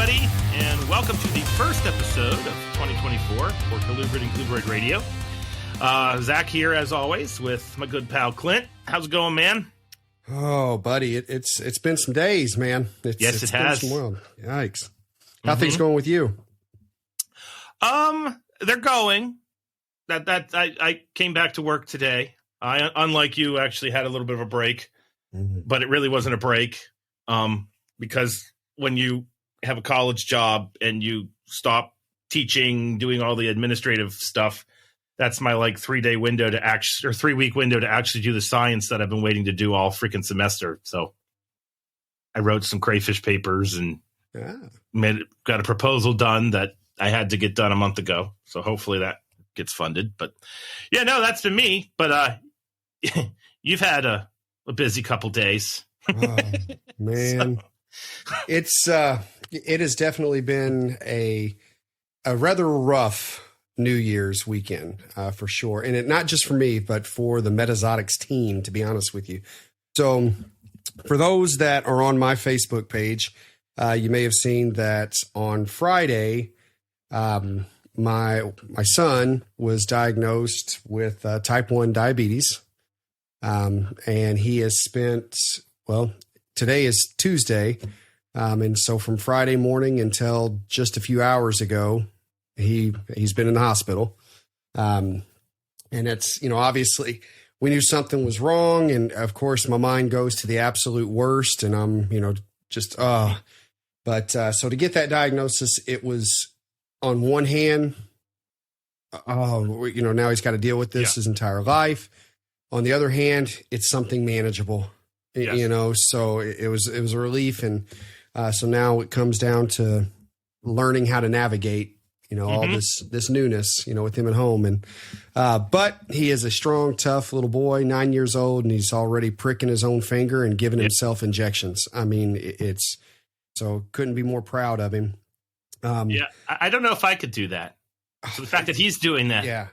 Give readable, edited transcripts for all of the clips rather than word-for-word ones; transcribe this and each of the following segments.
everybody, and welcome to the first episode of 2024 for Colubrid and Colubroid Radio. Zach here, as always, with my good pal Clint. How's it going, man? Oh, buddy, it's been some days, man. It has. Yikes! How things going with you? They're going. I came back to work today. I, unlike you, actually had a little bit of a break, but it really wasn't a break. Because when you have a college job and you stop teaching, doing all the administrative stuff, that's my 3-day window to actually, or 3-week window to actually do the science that I've been waiting to do all freaking semester. So I wrote some crayfish papers and got a proposal done that I had to get done a month ago. So hopefully that gets funded. But yeah, no, that's been me. But you've had a busy couple days. Oh, man. It has definitely been a rather rough New Year's weekend, for sure. And it not just for me, but for the Metazotics team, to be honest with you. So for those that are on my Facebook page, you may have seen that on Friday, my son was diagnosed with type 1 diabetes. And he has spent, today is Tuesday. And so from Friday morning until just a few hours ago, he's been in the hospital. And it's, obviously we knew something was wrong. And of course my mind goes to the absolute worst, and I'm, so to get that diagnosis, it was on one hand, now he's got to deal with this his entire life. On the other hand, it's something manageable, so it was a relief. And so now it comes down to learning how to navigate, all this newness, with him at home. And, but he is a strong, tough little boy, 9 years old, and he's already pricking his own finger and giving himself injections. I mean, so couldn't be more proud of him. I don't know if I could do that. So the fact that he's doing that. Yeah.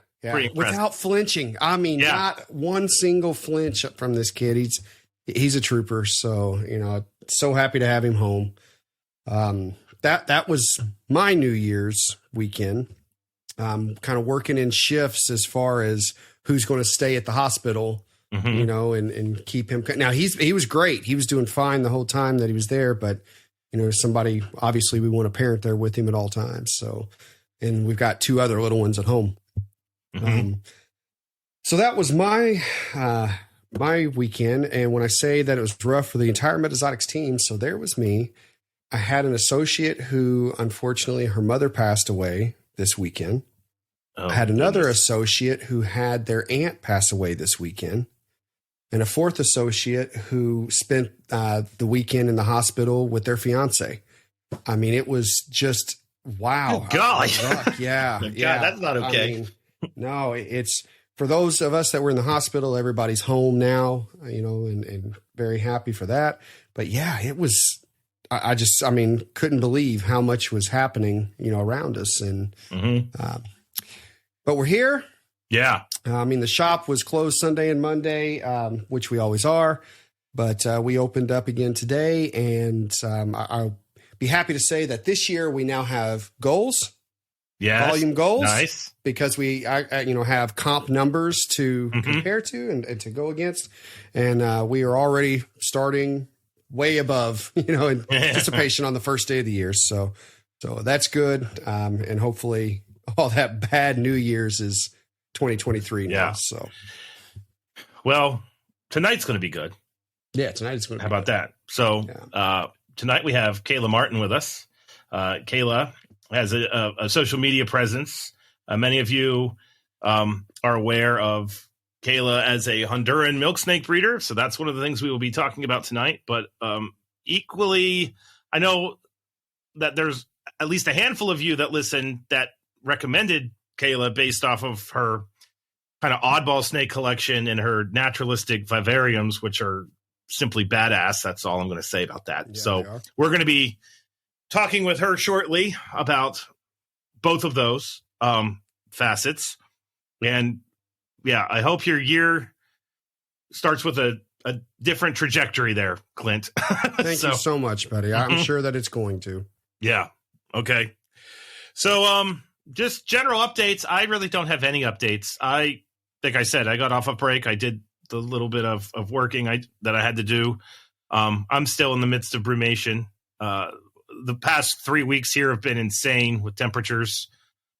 Without flinching. I mean, not one single flinch from this kid. He's a trooper. So, so happy to have him home. That was my New Year's weekend. Kind of working in shifts as far as who's going to stay at the hospital, and keep him. Now he was great. He was doing fine the whole time that he was there, but somebody, obviously we want a parent there with him at all times. So, and we've got 2 other little ones at home. So that was my weekend. And when I say that it was rough for the entire Metazotics team, so there was me. I had an associate who, unfortunately, her mother passed away this weekend. I had another associate who had their aunt pass away this weekend, and a fourth associate who spent the weekend in the hospital with their fiance. I mean, it was just, wow. Oh, God. Yeah. God, that's not okay. I mean, no, it's for those of us that were in the hospital, everybody's home now, and very happy for that. But yeah, it was, I couldn't believe how much was happening, around us. And, but we're here. Yeah. The shop was closed Sunday and Monday, which we always are, but we opened up again today. And I'll be happy to say that this year we now have goals. Yes. Volume goals. Nice. Because we, have comp numbers to compare to and to go against. And we are already starting way above, in anticipation on the first day of the year. So that's good. And hopefully all that bad New Year's is 2023 now. Yeah. So, well, tonight's going to be good. Yeah, tonight's going to be How about that? So tonight we have Kayla Martin with us. Kayla has a social media presence. Many of you are aware of Kayla as a Honduran milksnake breeder. So that's one of the things we will be talking about tonight. But equally, I know that there's at least a handful of you that listen that recommended Kayla based off of her kind of oddball snake collection and her naturalistic vivariums, which are simply badass. That's all I'm going to say about that. Yeah, so we're going to be talking with her shortly about both of those facets. And yeah, I hope your year starts with a different trajectory there, Clint. Thank you so much, buddy. I'm sure that it's going to. Yeah. Okay. So, just general updates. I really don't have any updates. Like I said, I got off a break. I did the little bit of working that I had to do. I'm still in the midst of brumation. The past 3 weeks here have been insane with temperatures.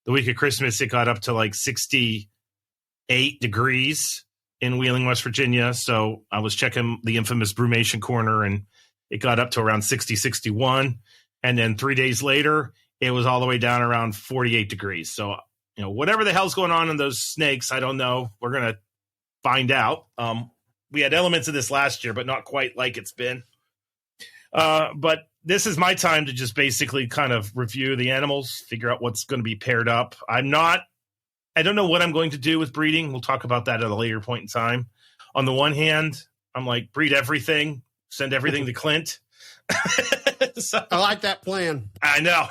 The week of Christmas, it got up to like 68 degrees in Wheeling, West Virginia. So I was checking the infamous brumation corner, and it got up to around 60, 61. And then 3 days later, it was all the way down around 48 degrees. So, whatever the hell's going on in those snakes, I don't know. We're going to find out. We had elements of this last year, but not quite like it's been. But this is my time to just basically kind of review the animals, figure out what's going to be paired up. I don't know what I'm going to do with breeding. We'll talk about that at a later point in time. On the one hand, I'm like, breed everything, send everything to Clint. So, I like that plan. I know.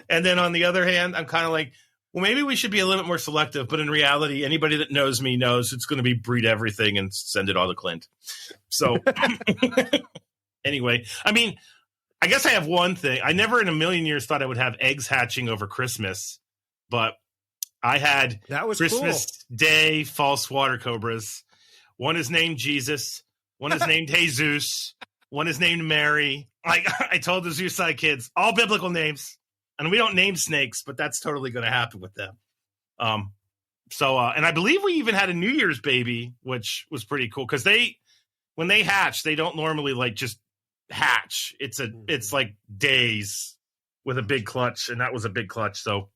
And then on the other hand, I'm kind of like, well, maybe we should be a little bit more selective. But in reality, anybody that knows me knows it's going to be breed everything and send it all to Clint. So anyway, I guess I have one thing. I never in a million years thought I would have eggs hatching over Christmas, but I had Christmas Day false water cobras. One is named Jesus. One is named Jesus. One is named Mary. I told the Zooside kids, all biblical names. And we don't name snakes, but that's totally going to happen with them. And I believe we even had a New Year's baby, which was pretty cool. Because when they hatch, they don't normally like just hatch. It's like days with a big clutch. And that was a big clutch. So,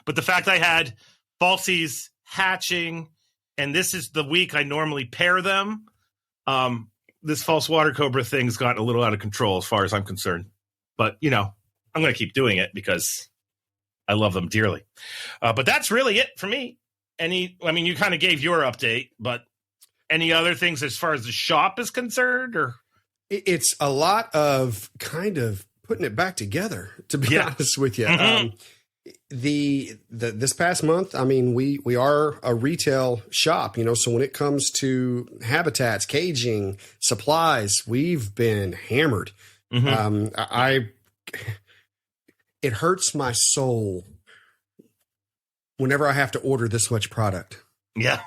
but the fact I had falsies hatching, and this is the week I normally pair them. This false water cobra thing's gotten a little out of control as far as I'm concerned. But, I'm going to keep doing it because I love them dearly. But that's really it for me. You kind of gave your update, but any other things as far as the shop is concerned? Or it's a lot of kind of putting it back together, to be honest with you. Mm-hmm. This past month, we are a retail shop, so when it comes to habitats, caging, supplies, we've been hammered. Mm-hmm. It hurts my soul whenever I have to order this much product. Yeah.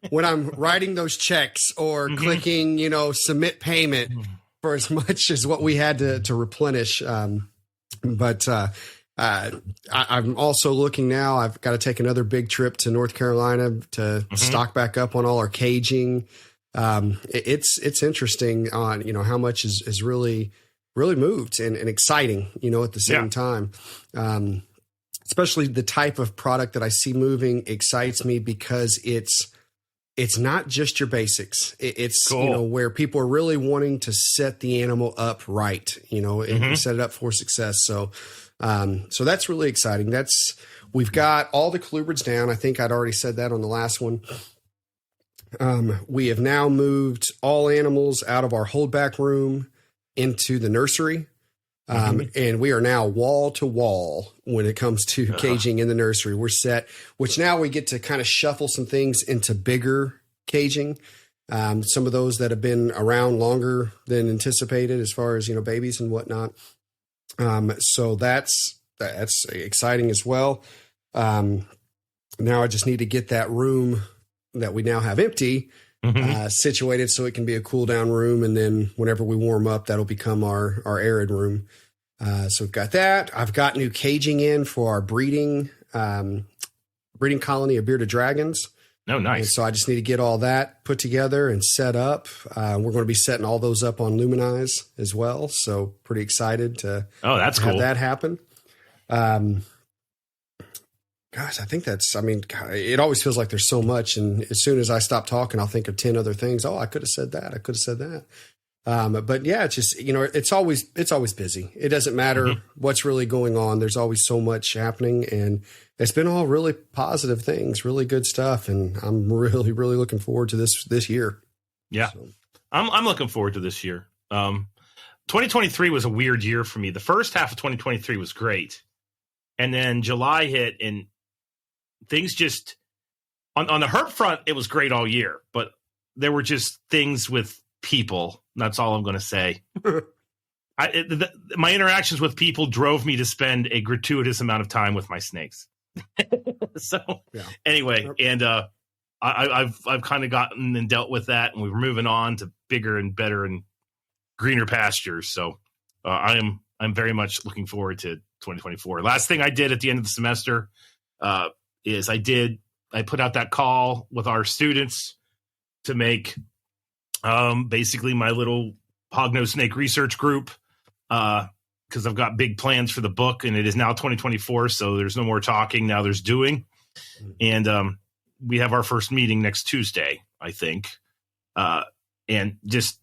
When I'm writing those checks or mm-hmm. clicking, submit payment for as much as what we had to replenish. But I'm also looking now. I've got to take another big trip to North Carolina to mm-hmm. stock back up on all our caging. It's interesting on, how much is really moved and exciting, at the same time. Especially the type of product that I see moving excites me because it's not just your basics. It's, cool. Where people are really wanting to set the animal up right, mm-hmm. and set it up for success. So that's really exciting. We've got all the colubrids down. I think I'd already said that on the last one. We have now moved all animals out of our holdback room into the nursery. And we are now wall to wall when it comes to caging in the nursery. We're set, which now we get to kind of shuffle some things into bigger caging. Some of those that have been around longer than anticipated as far as, babies and whatnot. So that's exciting as well. Now I just need to get that room that we now have empty situated so it can be a cool down room. And then whenever we warm up, that'll become our arid room. So we've got that. I've got new caging in for our breeding colony of bearded dragons. Oh, nice. And so I just need to get all that put together and set up. We're going to be setting all those up on Luminize as well. So pretty excited to have that happen. Gosh, I think it always feels like there's so much. And as soon as I stop talking, I'll think of 10 other things. Oh, I could have said that. I could have said that. But yeah, it's just, it's always busy. It doesn't matter what's really going on. There's always so much happening, and it's been all really positive things, really good stuff. And I'm really, really looking forward to this year. Yeah. So. I'm looking forward to this year. 2023 was a weird year for me. The first half of 2023 was great. And then July hit and things just on the herp front, it was great all year, but there were just things with people. That's all I'm going to say. my interactions with people drove me to spend a gratuitous amount of time with my snakes. So anyway, and I've kind of gotten and dealt with that, and we're moving on to bigger and better and greener pastures. So I'm very much looking forward to 2024. Last thing I did at the end of the semester is I put out that call with our students to make basically my little hognose snake research group, because I've got big plans for the book, and it is now 2024. So there's no more talking. Now there's doing. And we have our first meeting next Tuesday, I think. And just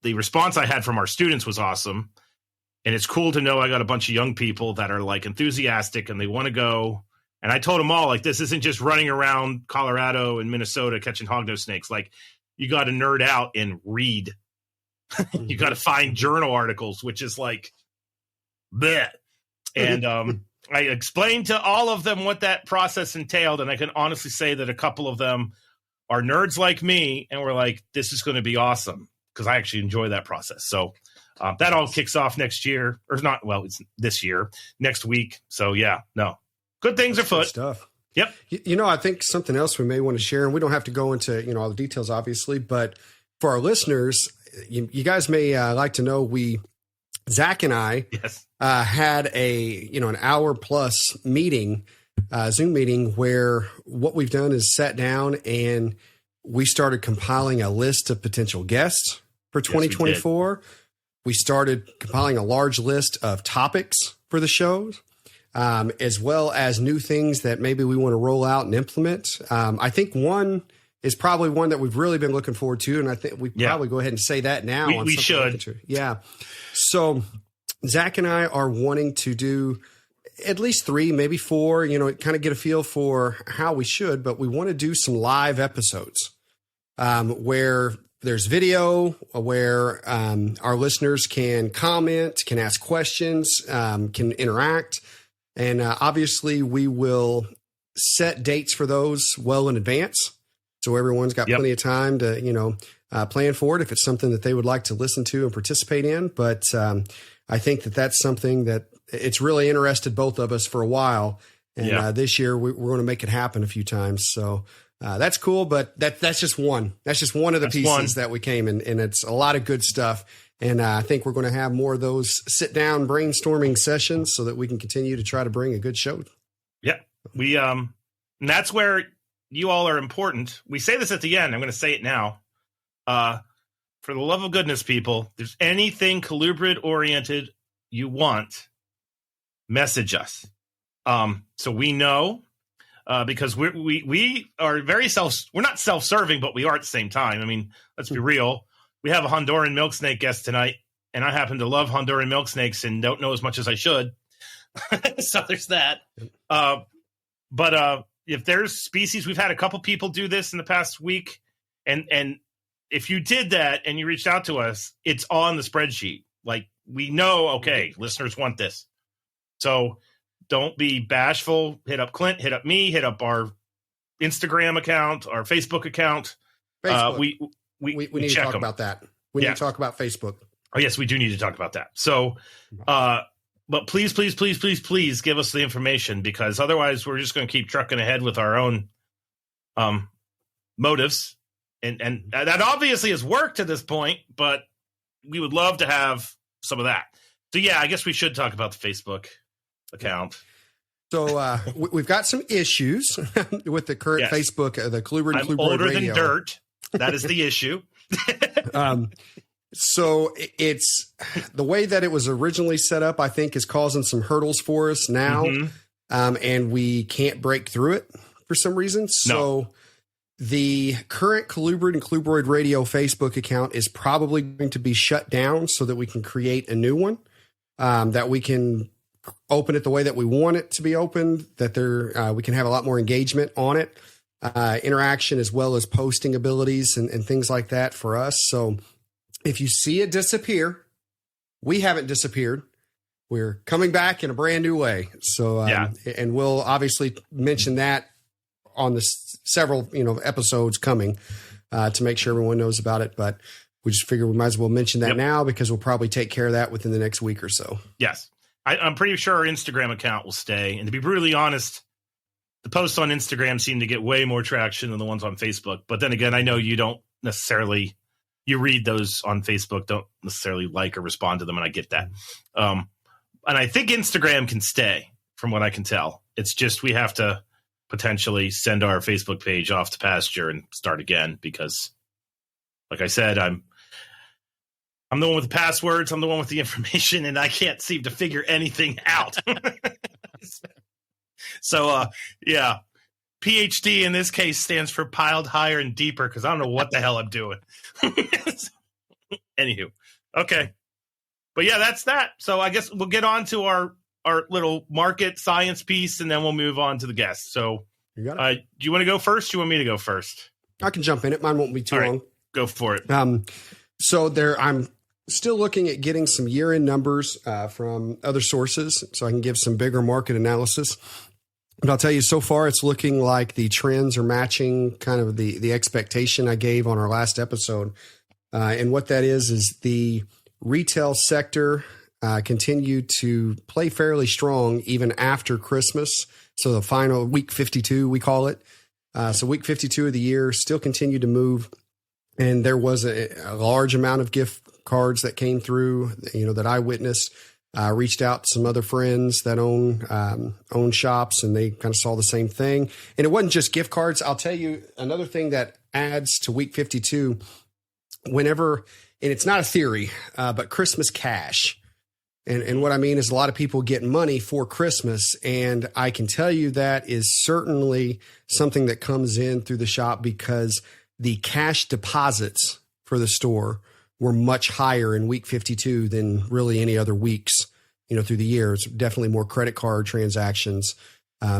the response I had from our students was awesome. And it's cool to know I got a bunch of young people that are like enthusiastic and they want to go. And I told them all, like, this isn't just running around Colorado and Minnesota catching hognose snakes. Like, you got to nerd out and read. You got to find journal articles, which is like, bleh. And I explained to all of them what that process entailed. And I can honestly say that a couple of them are nerds like me. And we're like, this is going to be awesome, because I actually enjoy that process. So that all kicks off next year, or not. Well, it's this year, next week. So yeah, no, good things are afoot. Stuff. Yep. I think something else we may want to share, and we don't have to go into, all the details, obviously, but for our listeners, you guys may like to know, Zach and I had an hour plus meeting, Zoom meeting, where what we've done is sat down and we started compiling a list of potential guests for 2024. We started compiling a large list of topics for the shows, as well as new things that maybe we want to roll out and implement. I think one is probably one that we've really been looking forward to, and I think we probably go ahead and say that now. We should. Yeah. So Zach and I are wanting to do at least 3, maybe 4, kind of get a feel for how we should, but we want to do some live episodes where there's video, where our listeners can comment, can ask questions, can interact. And obviously we will set dates for those well in advance. So everyone's got plenty of time to, plan for it if it's something that they would like to listen to and participate in. But I think that that's something that it's really interested both of us for a while. And this year we're going to make it happen a few times. So that's cool. But that's just one. That's just one of the pieces that we came in. And it's a lot of good stuff. And I think we're going to have more of those sit down brainstorming sessions so that we can continue to try to bring a good show. Yeah. We and that's where you all are important. We say this at the end. I'm going to say it now. For the love of goodness, people, if there's anything Colubrid oriented you want, message us. So we know, because we are very we're not self-serving, but we are at the same time. I mean, let's be real. We have a Honduran milksnake guest tonight, and I happen to love Honduran milksnakes and don't know as much as I should. So there's that. But if there's species, we've had a couple people do this in the past week, and if you did that and you reached out to us, it's on the spreadsheet. Like, we know, okay, listeners want this. So don't be bashful. Hit up Clint, hit up me, hit up our Instagram account, our Facebook account. Facebook. We need to talk about that. We need to talk about Facebook. Oh, yes, we do need to talk about that. So, but please give us the information, because otherwise we're just going to keep trucking ahead with our own motives. And that obviously has worked to this point, but we would love to have some of that. So, yeah, I guess we should talk about the Facebook account. So we've got some issues with the current Facebook, the Colubrid and Colubroid older Radio. Than dirt. That is the issue. So it's the way that it was originally set up, I think, is causing some hurdles for us now. And we can't break through it for some reason. So the current Colubrid and Colubroid Radio Facebook account is probably going to be shut down so that we can create a new one, that we can open it the way that we want it to be opened, that we can have a lot more engagement on it, interaction, as well as posting abilities and things like that for us. So if you see it disappear, we haven't disappeared. We're coming back in a brand new way. So, and we'll obviously mention that on the several, episodes coming, to make sure everyone knows about it. But we just figured we might as well mention that now because we'll probably take care of that within the next week or so. Yes. I'm pretty sure our Instagram account will stay. And to be brutally honest, the posts on Instagram seem to get way more traction than the ones on Facebook. But then again, I know you don't necessarily, you read those on Facebook, don't necessarily like or respond to them. And I get that. And I think Instagram can stay from what I can tell. It's just, we have to potentially send our Facebook page off to pasture and start again because, like I said, I'm the one with the passwords. I'm the one with the information, and I can't seem to figure anything out. So, yeah, PhD in this case stands for piled higher and deeper because I don't know what the hell I'm doing. Anywho, okay. But yeah, that's that. So I guess we'll get on to our little market science piece, and then we'll move on to the guests. So you got it. Do you want to go first? Do you want me to go first? I can jump in it. Mine won't be too long. Go for it. So I'm still looking at getting some year-end numbers from other sources so I can give some bigger market analysis. But I'll tell you, so far it's looking like the trends are matching kind of the expectation I gave on our last episode. And what that is the retail sector continued to play fairly strong even after Christmas. So the final week 52, we call it. So week 52 of the year still continued to move. And there was a large amount of gift cards that came through, that I witnessed. Reached out to some other friends that own shops, and they kind of saw the same thing. And it wasn't just gift cards. I'll tell you another thing that adds to week 52, and it's not a theory, but Christmas cash. And what I mean is a lot of people get money for Christmas. And I can tell you that is certainly something that comes in through the shop because the cash deposits for the store were much higher in week 52 than really any other weeks, through the year. It's definitely more credit card transactions.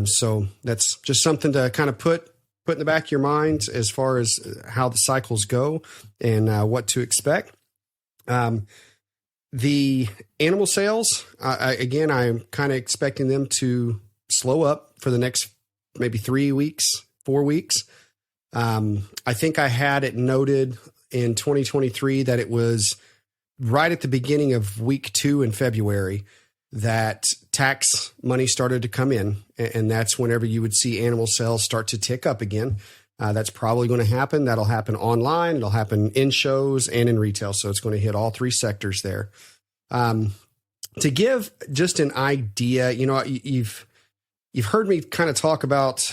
So that's just something to kind of put in the back of your mind as far as how the cycles go and what to expect. The animal sales, I'm kind of expecting them to slow up for the next maybe 3 weeks, 4 weeks. I think I had it noted in 2023 that it was right at the beginning of week 2 in February that tax money started to come in. And that's whenever you would see animal sales start to tick up again. That's probably going to happen. That'll happen online. It'll happen in shows and in retail. So it's going to hit all 3 sectors there. To give just an idea, you've heard me kind of talk about,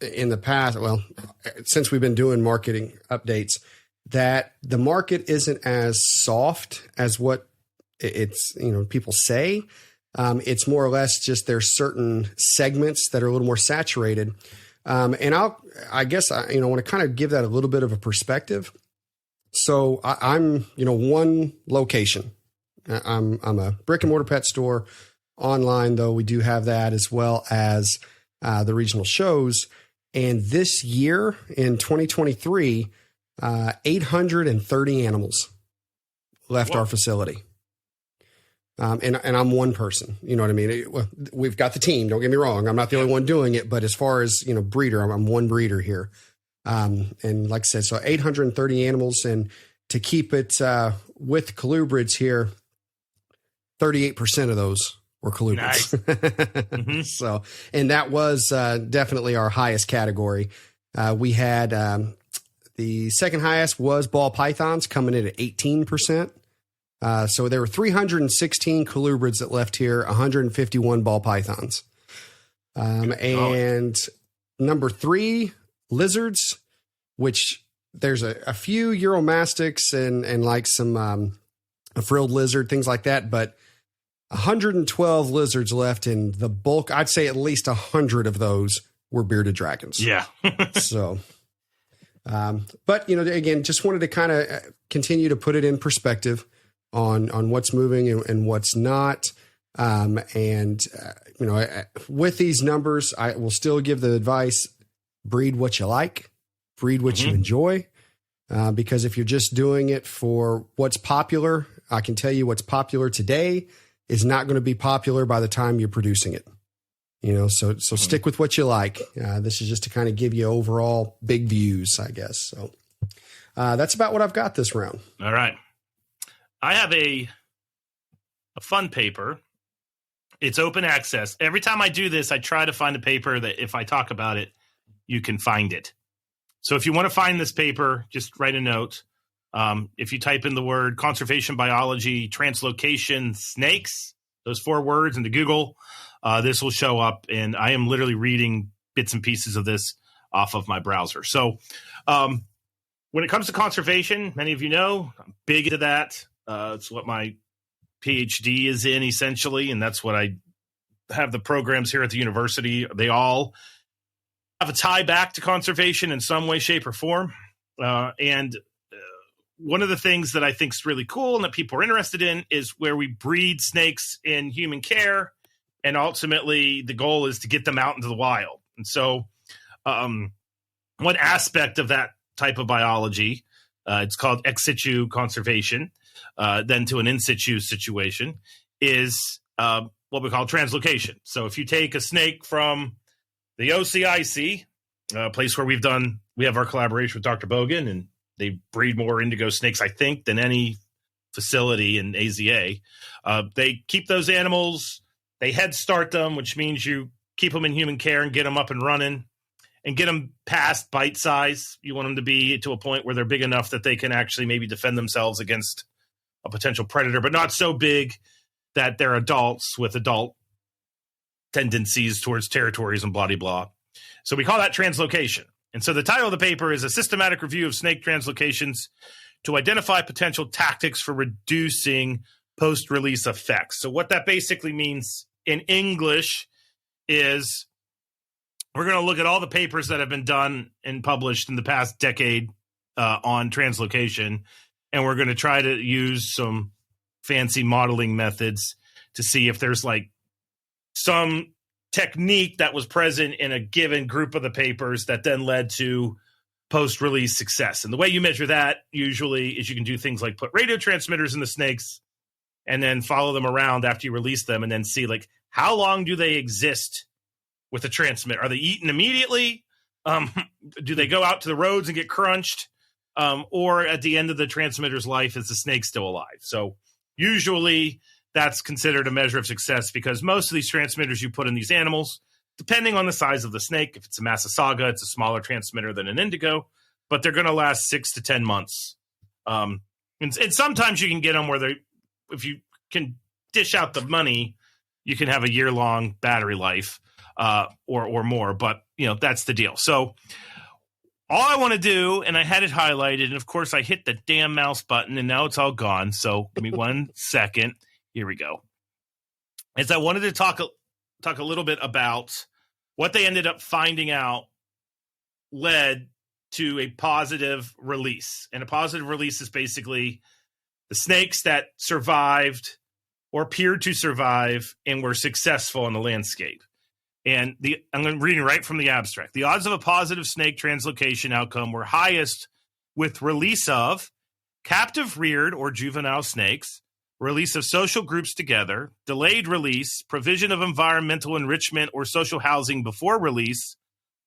in the past, since we've been doing marketing updates, that the market isn't as soft as what it's, people say. It's more or less just there's certain segments that are a little more saturated. And I guess I want to kind of give that a little bit of a perspective. So I'm, one location. I'm a brick and mortar pet store. Online, though, we do have that as well as the regional shows. And this year in 2023, 830 animals left our facility. And I'm one person, you know what I mean? We've got the team. Don't get me wrong. I'm not the only one doing it, but as far as, breeder, I'm one breeder here. And like I said, so 830 animals, and to keep it, with colubrids here, 38% of those were colubrids. Nice. Mm-hmm. So, and that was, definitely our highest category. We had, the second highest was ball pythons coming in at 18%. So there were 316 colubrids that left here, 151 ball pythons. And number 3, lizards, which there's a few Euromastics and like some a frilled lizard, things like that, but 112 lizards left, in the bulk, I'd say at least 100 of those were bearded dragons. Yeah. So, but again, just wanted to kind of continue to put it in perspective on what's moving and what's not. With these numbers, I will still give the advice: breed what you like, breed what you enjoy. Because if you're just doing it for what's popular, I can tell you what's popular today is not going to be popular by the time you're producing it. So stick with what you like. This is just to kind of give you overall big views, I guess. So, That's about what I've got this round. All right. I have a fun paper. It's open access. Every time I do this, I try to find a paper that if I talk about it, you can find it. So if you want to find this paper, just write a note. If you type in the word conservation biology, translocation, snakes, those 4 words into Google, this will show up. And I am literally reading bits and pieces of this off of my browser. So when it comes to conservation, many of you know, I'm big into that. It's what my PhD is in, essentially, and that's what I have the programs here at the university. They all have a tie back to conservation in some way, shape, or form. And one of the things that I think is really cool and that people are interested in is where we breed snakes in human care, and ultimately the goal is to get them out into the wild. And so one aspect of that type of biology, it's called ex situ conservation, then to an in situ situation, is what we call translocation. So if you take a snake from the OCIC, a place where we have our collaboration with Dr. Bogan, and they breed more indigo snakes, I think, than any facility in AZA. They keep those animals, they head start them, which means you keep them in human care and get them up and running and get them past bite size. You want them to be to a point where they're big enough that they can actually maybe defend themselves against a potential predator, but not so big that they're adults with adult tendencies towards territories and blah, blah, blah. So we call that translocation. And so the title of the paper is A Systematic Review of Snake Translocations to Identify Potential Tactics for Reducing Post-Release Effects. So what that basically means in English is we're going to look at all the papers that have been done and published in the past decade on translocation, and we're going to try to use some fancy modeling methods to see if there's like some technique that was present in a given group of the papers that then led to post-release success. And the way you measure that usually is you can do things like put radio transmitters in the snakes and then follow them around after you release them and then see like how long do they exist with the transmitter? Are they eaten immediately? Do they go out to the roads and get crunched? Or at the end of the transmitter's life, is the snake still alive? So usually that's considered a measure of success because most of these transmitters you put in these animals, depending on the size of the snake, if it's a Massasauga, it's a smaller transmitter than an indigo, but they're going to last 6 to 10 months. And sometimes you can get them where if you can dish out the money, you can have a year-long battery life or more, but that's the deal. So all I want to do, and I had it highlighted, and of course I hit the damn mouse button, and now it's all gone. So give me 1 second. Here we go. Is I wanted to talk a little bit about what they ended up finding out led to a positive release. And a positive release is basically the snakes that survived or appeared to survive and were successful in the landscape. And I'm reading right from the abstract. The odds of a positive snake translocation outcome were highest with release of captive reared or juvenile snakes, release of social groups together, delayed release, provision of environmental enrichment or social housing before release,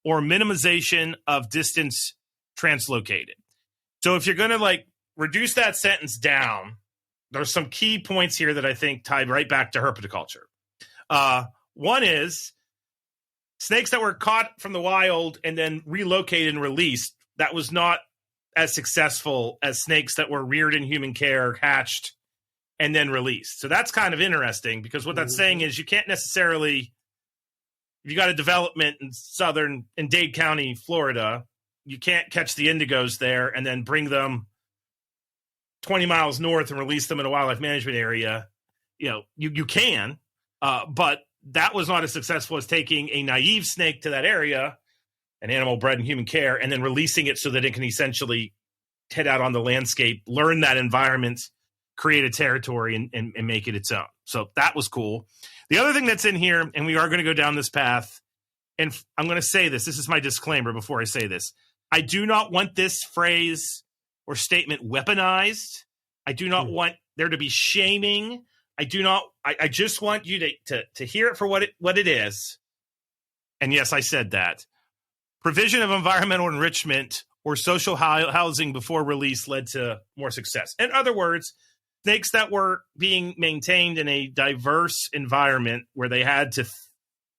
or minimization of distance translocated. So if you're going to reduce that sentence down, there's some key points here that I think tie right back to herpetoculture. One is snakes that were caught from the wild and then relocated and released, that was not as successful as snakes that were reared in human care, hatched, and then released. So that's kind of interesting because what that's saying is you can't necessarily, if you got a development in Dade County, Florida, you can't catch the indigos there and then bring them 20 miles north and release them in a wildlife management area. You can, but that was not as successful as taking a naive snake to that area, an animal bred in human care, and then releasing it so that it can essentially head out on the landscape, learn that environment, create a territory, and make it its own. So that was cool. The other thing that's in here, and we are going to go down this path, and I'm going to say this is my disclaimer before I say this. I do not want this phrase or statement weaponized. I do not want there to be shaming. I just want you to hear it for what it is. And yes, I said that. Provision of environmental enrichment or social housing before release led to more success. In other words, snakes that were being maintained in a diverse environment where they had to,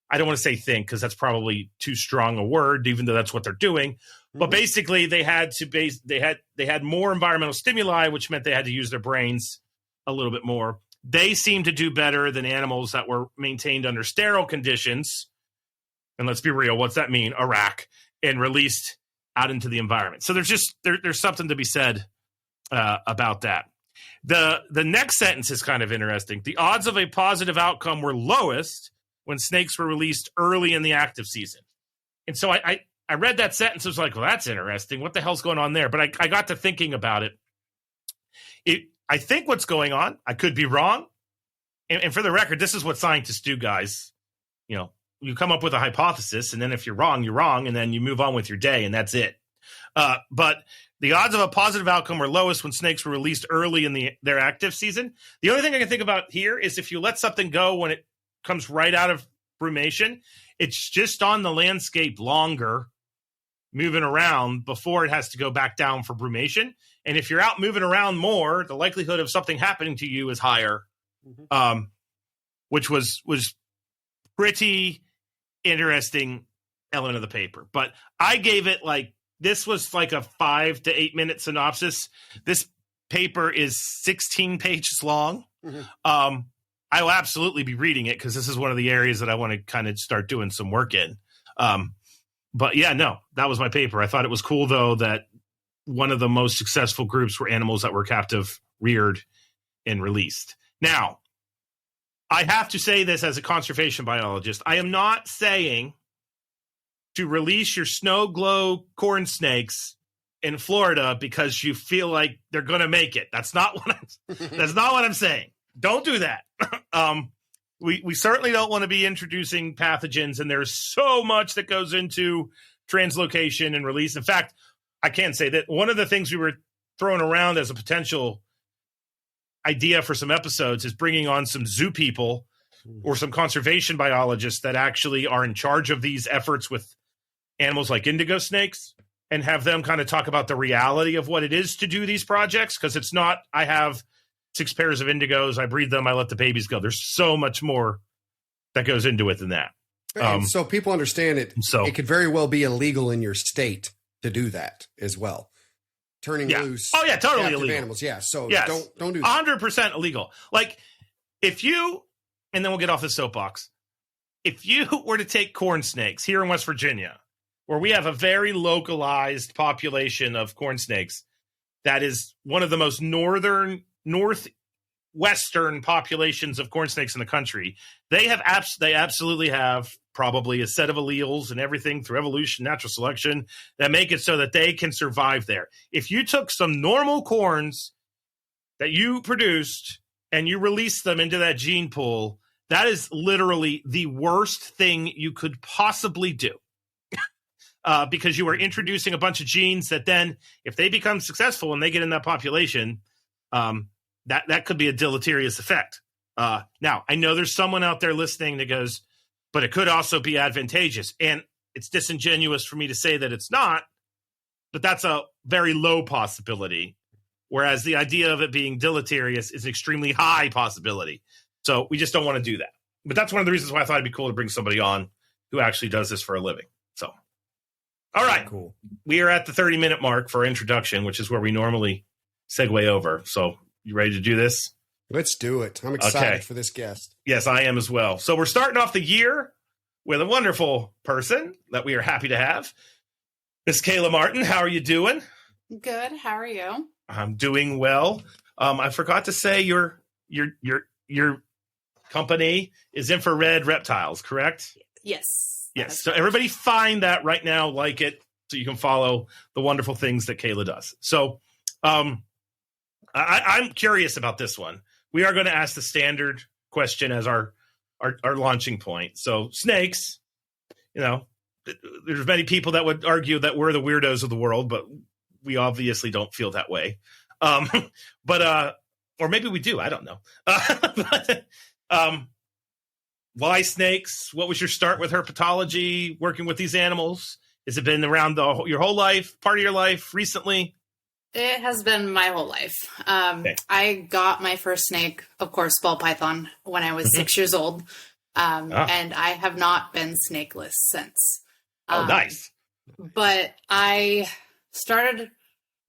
I don't want to say think because that's probably too strong a word, even though that's what they're doing. Mm-hmm. But basically, they had more environmental stimuli, which meant they had to use their brains a little bit more. They seemed to do better than animals that were maintained under sterile conditions. And let's be real, what's that mean? A rack, and released out into the environment. So there's something to be said about that. The next sentence is kind of interesting. The odds of a positive outcome were lowest when snakes were released early in the active season. And so I read that sentence. I was like, well, that's interesting. What the hell's going on there? But I got to thinking about it. I think what's going on, I could be wrong. And for the record, this is what scientists do, guys. You know, you come up with a hypothesis, and then if you're wrong, you're wrong, and then you move on with your day, and that's it. But the odds of a positive outcome were lowest when snakes were released early in their active season. The only thing I can think about here is if you let something go when it comes right out of brumation, it's just on the landscape longer, moving around before it has to go back down for brumation. And if you're out moving around more, the likelihood of something happening to you is higher, which was pretty interesting element of the paper. But I gave it this was like a 5 to 8 minute synopsis. This paper is 16 pages long. Mm-hmm. I will absolutely be reading it because this is one of the areas that I want to kind of start doing some work in. But yeah, no, that was my paper. I thought it was cool, though, that one of the most successful groups were animals that were captive, reared, and released. Now, I have to say this as a conservation biologist. I am not saying to release your snow glow corn snakes in Florida because you feel like they're going to make it. That's not what I'm saying. Don't do that. We certainly don't want to be introducing pathogens, and there's so much that goes into translocation and release. In fact, I can say that one of the things we were throwing around as a potential idea for some episodes is bringing on some zoo people or some conservation biologists that actually are in charge of these efforts with animals like indigo snakes, and have them kind of talk about the reality of what it is to do these projects. Because it's not, I have 6 pairs of indigos, I breed them, I let the babies go. There's so much more that goes into it than that. So people understand it. So it could very well be illegal in your state to do that as well. Turning loose. Oh yeah, totally illegal. Animals. Yeah. So yes. don't do that. 100% illegal. Like if you, and then we'll get off the soapbox. If you were to take corn snakes here in West Virginia, where we have a very localized population of corn snakes, that is one of the most northwestern populations of corn snakes in the country. They absolutely have probably a set of alleles and everything through evolution, natural selection that make it so that they can survive there. If you took some normal corns that you produced and you released them into that gene pool, that is literally the worst thing you could possibly do. Because you are introducing a bunch of genes that then, if they become successful and they get in that population, that could be a deleterious effect. Now, I know there's someone out there listening that goes, but it could also be advantageous. And it's disingenuous for me to say that it's not, but that's a very low possibility. Whereas the idea of it being deleterious is an extremely high possibility. So we just don't want to do that. But that's one of the reasons why I thought it'd be cool to bring somebody on who actually does this for a living. So. All right, cool. We are at the 30-minute mark for introduction, which is where we normally segue over. So you ready to do this? Let's do it. I'm excited for this guest. Yes, I am as well. So we're starting off the year with a wonderful person that we are happy to have. Miss Kayla Martin, how are you doing? Good. How are you? I'm doing well. I forgot to say your company is Infrared Reptiles, correct? Yes. Yes. So everybody find that right now, like it, so you can follow the wonderful things that Kayla does. So I'm curious about this one. We are going to ask the standard question as our launching point. So snakes, there's many people that would argue that we're the weirdos of the world, but we obviously don't feel that way. Or maybe we do. I don't know. Why snakes? What was your start with herpetology, working with these animals? Has it been around your whole life, part of your life, recently? It has been my whole life. Okay. I got my first snake, of course, ball python, when I was 6 years old. And I have not been snakeless since. Oh, nice. But I started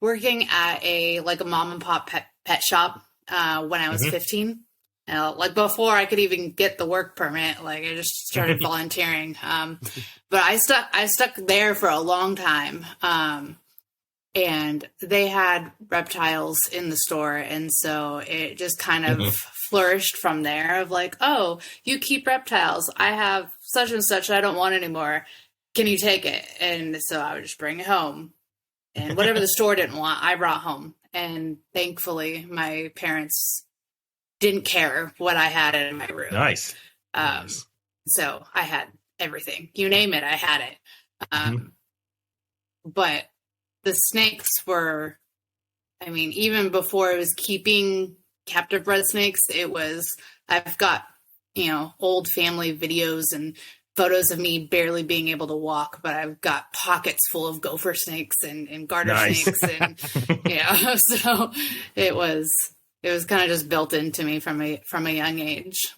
working at a mom and pop pet shop when I was 15. Like before I could even get the work permit, like I just started volunteering. But I stuck there for a long time. And they had reptiles in the store. And so it just kind of flourished from there of like, oh, you keep reptiles. I have such and such. I don't want anymore. Can you take it? And so I would just bring it home. And whatever the store didn't want, I brought home. And thankfully, my parents didn't care what I had in my room. Nice. So I had everything. You name it, I had it. But the snakes were, I mean, even before it was keeping captive bred snakes, I've got, old family videos and photos of me barely being able to walk, but I've got pockets full of gopher snakes and garter snakes. And, so it was kind of just built into me from a young age.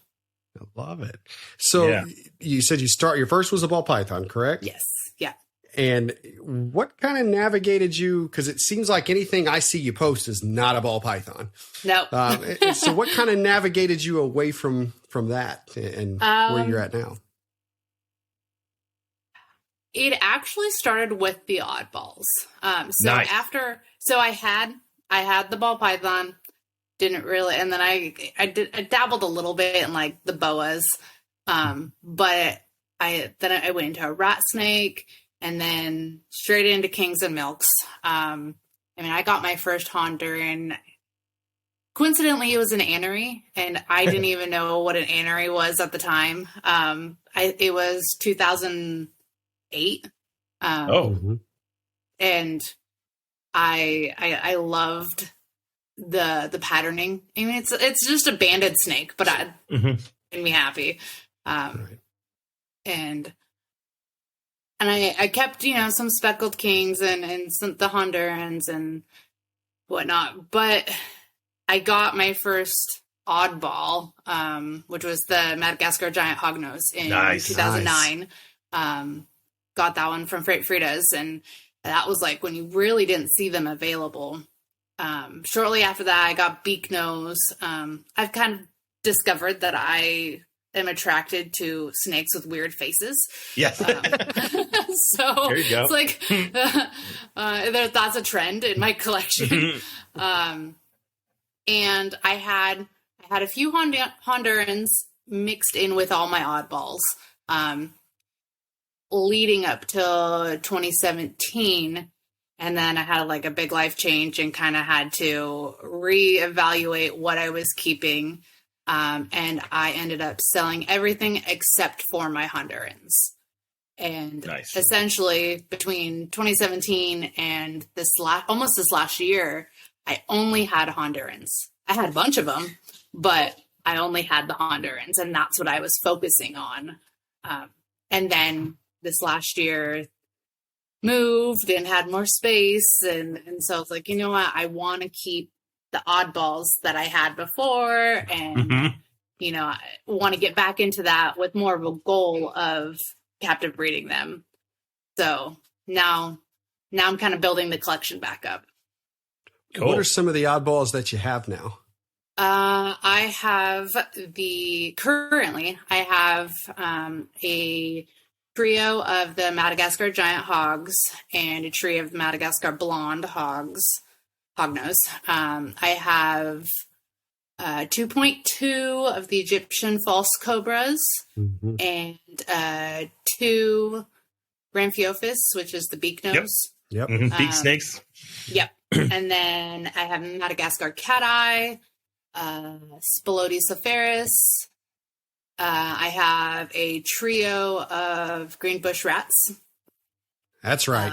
I love it. So you said your first was a ball python, correct? Yes. Yeah. And what kind of navigated you? Because it seems like anything I see you post is not a ball python. No. So what kind of navigated you away from that and where you're at now? It actually started with the oddballs. Nice. I had the ball python, didn't really, and then I dabbled a little bit in like the boas, but I went into a rat snake and then straight into kings and milks. I got my first Honduran. Coincidentally, it was an anery, and I didn't even know what an anery was at the time. It was 2008. And I loved the patterning. I mean, it's just a banded snake, but it made me happy. And I kept, some speckled kings and some the Hondurans and whatnot, but I got my first oddball, which was the Madagascar giant hognose in 2009. Got that one from Freight Frida's, and that was like when you really didn't see them available. Shortly after that, I got beak nose. I've kind of discovered that I am attracted to snakes with weird faces. Yes. So there you go. It's like that's a trend in my collection. And I had a few Hondurans mixed in with all my oddballs. Leading up till 2017, and then I had like a big life change and kind of had to reevaluate what I was keeping, and I ended up selling everything except for my Hondurans. And essentially between 2017 and almost this last year, I only had Hondurans. I had a bunch of them, but I only had the Hondurans, and that's what I was focusing on. And then this last year moved and had more space. And so I was like, you know what? I want to keep the oddballs that I had before. And, I want to get back into that with more of a goal of captive breeding them. So now I'm kind of building the collection back up. Cool. What are some of the oddballs that you have now? I have a trio of the Madagascar giant hogs and a trio of Madagascar blonde hognose. I have 2.2 of the Egyptian false cobras and 2 Ramphiophis, which is the beak nose. Yep. Beak snakes. Yep. And then I have Madagascar cat eye, Spilotes sapharis. I have a trio of green bush rats. That's right.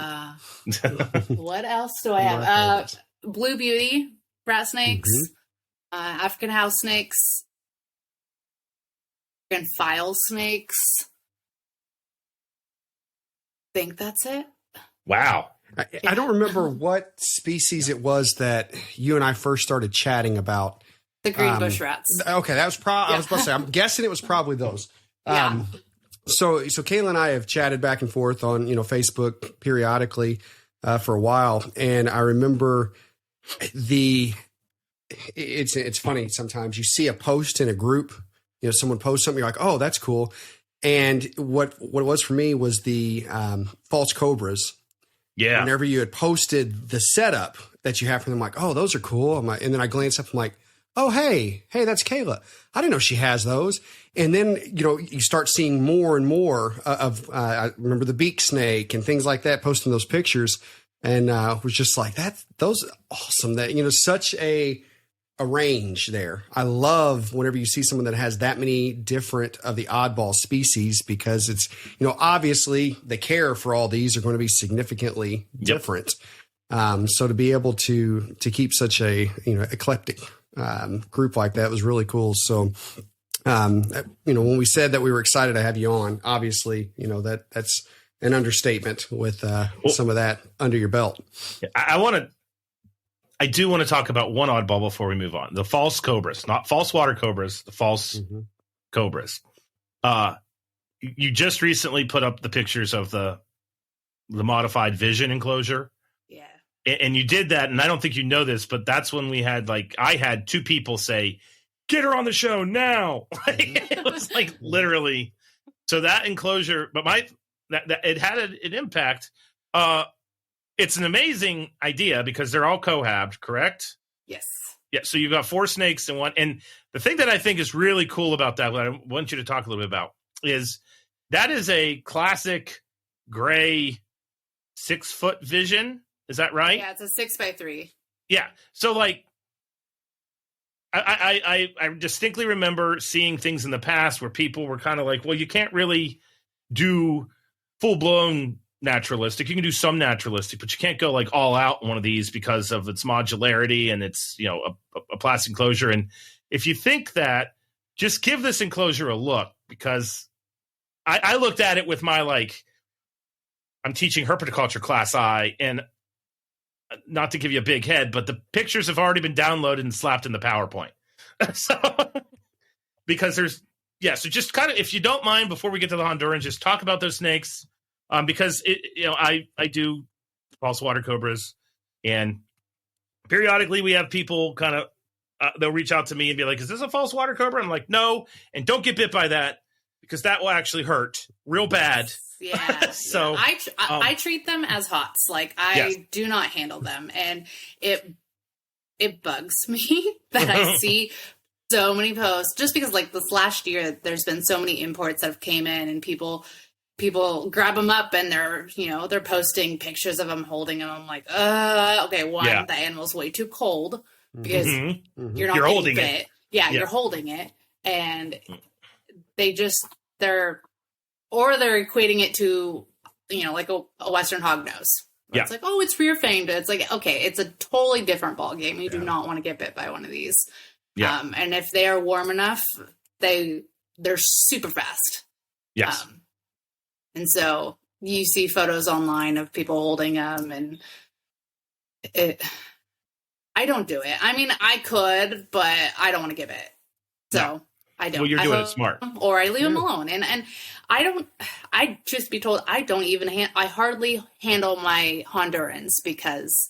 What else do I have? Blue beauty rat snakes, African house snakes, and file snakes. I think that's it. Wow. I don't remember what species it was that you and I first started chatting about. The green bush rats. Okay, that was probably. I was about to say. I'm guessing it was probably those. Yeah. So Kayla and I have chatted back and forth on Facebook periodically for a while, and I remember it's funny sometimes you see a post in a group, someone posts something, you're like, oh, that's cool, and what it was for me was the false cobras. Yeah. Whenever you had posted the setup that you have for them, I'm like, oh, those are cool. And then I glance up, I'm like, oh, hey, that's Kayla. I didn't know she has those. And then, you start seeing more and more of, I remember the beak snake and things like that, posting those pictures. And was just like, those are awesome. That, such a range there. I love whenever you see someone that has that many different of the oddball species, because it's, obviously the care for all these are going to be significantly different. So to be able to keep such a, eclectic group like that was really cool. So, when we said that we were excited to have you on, obviously, that's an understatement with some of that under your belt. I do want to talk about one oddball before we move on. The false cobras, not false water cobras, the false cobras. You just recently put up the pictures of the modified vision enclosure. Yeah. And you did that, and I don't think you know this, but that's when we had I had two people say, get her on the show now. It was literally. So that enclosure, but that it had an impact. It's an amazing idea because they're all cohabbed, correct? Yes. Yeah. So you've got 4 snakes in one. And the thing that I think is really cool about that, what I want you to talk a little bit about, is that is a classic gray 6-foot vision. Is that right? Yeah, it's a 6x3. Yeah. So I distinctly remember seeing things in the past where people were kind of like, well, you can't really do full blown naturalistic. You can do some naturalistic, but you can't go all out in one of these because of its modularity and its, a plastic enclosure. And if you think that, just give this enclosure a look, because I looked at it with my, I'm teaching herpetoculture class eye, and not to give you a big head, but the pictures have already been downloaded and slapped in the PowerPoint. So, because so just kind of, if you don't mind, before we get to the Hondurans, just talk about those snakes. Because I do false water cobras, and periodically we have people kind of they'll reach out to me and be like, "Is this a false water cobra?" I'm like, "No," and don't get bit by that, because that will actually hurt real bad. Yeah. So I treat them as hots. I do not handle them, and it bugs me that I see so many posts, just because this last year there's been so many imports that have came in, and people grab them up and they're posting pictures of them holding them. I'm like, okay, the animal's way too cold because you're not holding bit. it. Yeah, you're holding it, and they're equating it to a Western hognose. Yeah. It's oh, it's rear fanged. It's okay, it's a totally different ball game. You do not want to get bit by one of these. Yeah. And if they are warm enough, they're super fast. Yes. And so you see photos online of people holding them, and I don't do it. I mean, I could, but I don't want to give it. So I don't. Well, you're doing it smart. Or I leave them alone. And truth be told, I don't even, I hardly handle my Hondurans, because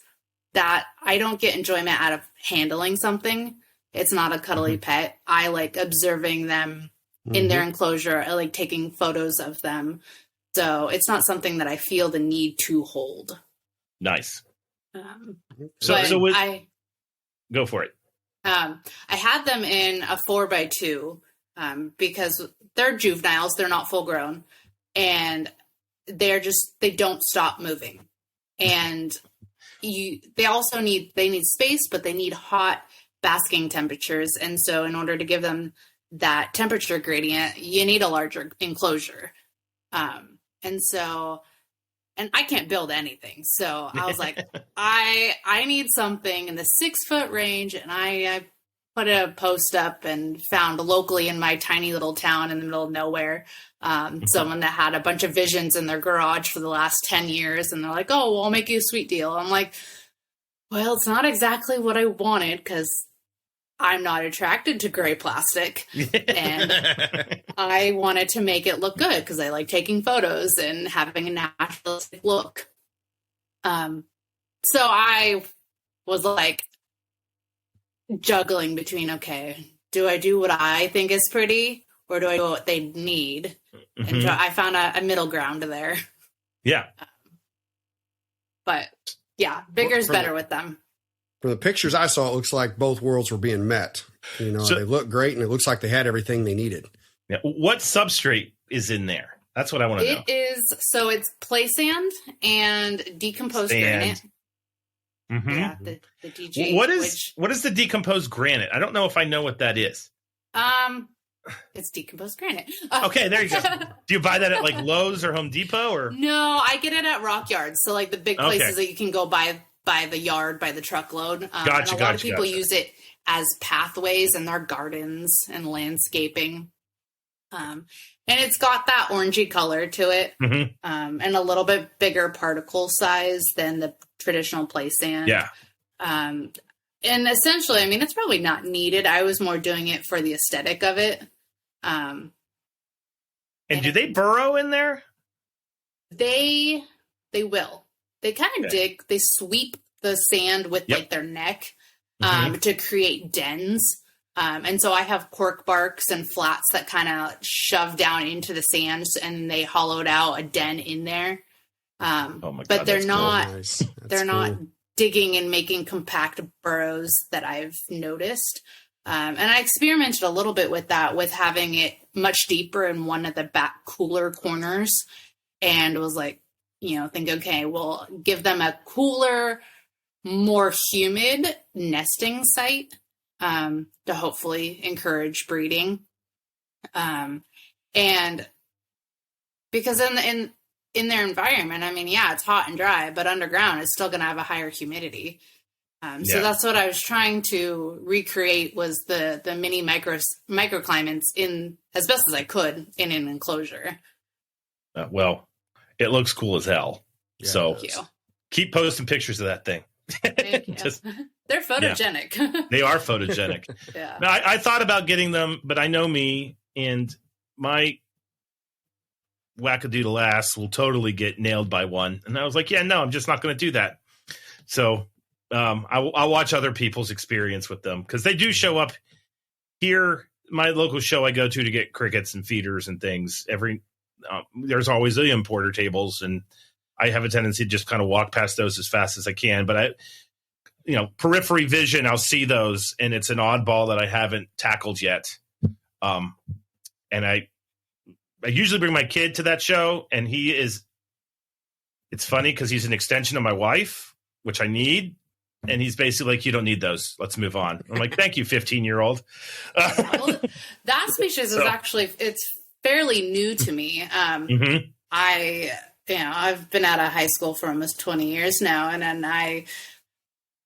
that I don't get enjoyment out of handling something. It's not a cuddly pet. I like observing them in their enclosure. I like taking photos of them. So it's not something that I feel the need to hold. Nice. Go for it. I had them in a 4x2 because they're juveniles. They're not full grown, and they don't stop moving. And they need space, but they need hot basking temperatures. And so in order to give them that temperature gradient, you need a larger enclosure. And I can't build anything. So I was like, I need something in the 6-foot range. And I put a post up and found locally in my tiny little town in the middle of nowhere, someone that had a bunch of visions in their garage for the last 10 years. And they're like, oh, well, I'll make you a sweet deal. I'm like, well, it's not exactly what I wanted because I'm not attracted to gray plastic. And I wanted to make it look good because I like taking photos and having a naturalistic look. So I was like juggling between, okay, do I do what I think is pretty or do I do what they need? And I found a middle ground there. Yeah. But yeah, bigger is better with them. From the pictures I saw, it looks like both worlds were being met. You know, they look great and it looks like they had everything they needed. Yeah. What substrate is in there? That's what I want to know. So it's play sand and decomposed granite. Yeah, the DG. What is the decomposed granite? I don't know if I know what that is. It's decomposed granite. Okay, there you go. Do you buy that at like Lowe's or Home Depot or? No, I get it at Rock Yards. So like the big places that you can go by the yard by the truckload. Gotcha. And a lot of people use it as pathways in their gardens and landscaping. And it's got that orangey color to it, and a little bit bigger particle size than the traditional play sand. Yeah. And essentially, I mean, it's probably not needed. I was more doing it for the aesthetic of it. And do they burrow in there? They will. They kind of dig. They sweep the sand with like their neck to create dens. And so I have cork barks and flats that kind of shove down into the sands, and they hollowed out a den in there. Oh my God, but they're not. Nice. They're not digging and making compact burrows that I've noticed. And I experimented a little bit with that, with having it much deeper in one of the back cooler corners, and was like, think, okay, we'll give them a cooler, more humid nesting site to hopefully encourage breeding. And because in their environment, I mean, yeah, it's hot and dry, but underground it's still going to have a higher humidity. So that's what I was trying to recreate, was the mini microclimates in as best as I could in an enclosure. Well, it looks cool as hell. Yeah, so keep posting pictures of that thing. Thank you. They're photogenic. Yeah. They are photogenic. Yeah. Now, I thought about getting them, but I know me and my wackadoodle ass will totally get nailed by one. And I was like, yeah, no, I'm just not going to do that. So I'll watch other people's experience with them, because they do show up here. My local show I go to get crickets and feeders and things. There's always the importer tables, and I have a tendency to just kind of walk past those as fast as I can. But periphery vision, I'll see those, and it's an oddball that I haven't tackled yet. And I usually bring my kid to that show, and it's funny because he's an extension of my wife, which I need. And he's basically like, you don't need those. Let's move on. I'm like, thank you, 15-year-old. Well, that species is actually, it's fairly new to me. I've been out of high school for almost 20 years now. And then I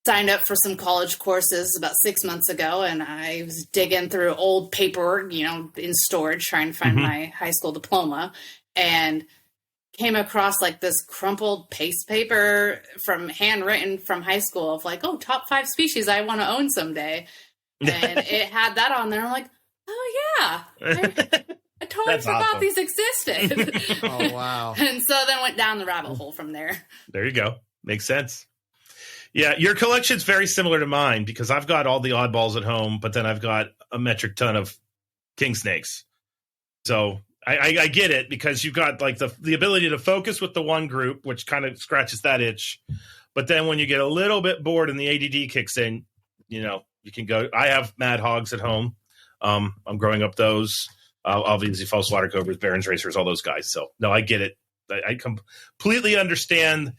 signed up for some college courses about 6 months ago. And I was digging through old paperwork, in storage, trying to find my high school diploma, and came across like this crumpled paste paper handwritten from high school of like, top 5 species I want to own someday. And it had that on there. I'm like, oh yeah, I totally forgot these existed. Oh, wow. And so then went down the rabbit hole from there. There you go. Makes sense. Yeah. Your collection's very similar to mine, because I've got all the oddballs at home, but then I've got a metric ton of king snakes. So I get it, because you've got like the ability to focus with the one group, which kind of scratches that itch. But then when you get a little bit bored and the ADD kicks in, you can go. I have mad hogs at home. I'm growing up those. Obviously, false water cobras, Barons racers, all those guys. So no, I get it. I completely understand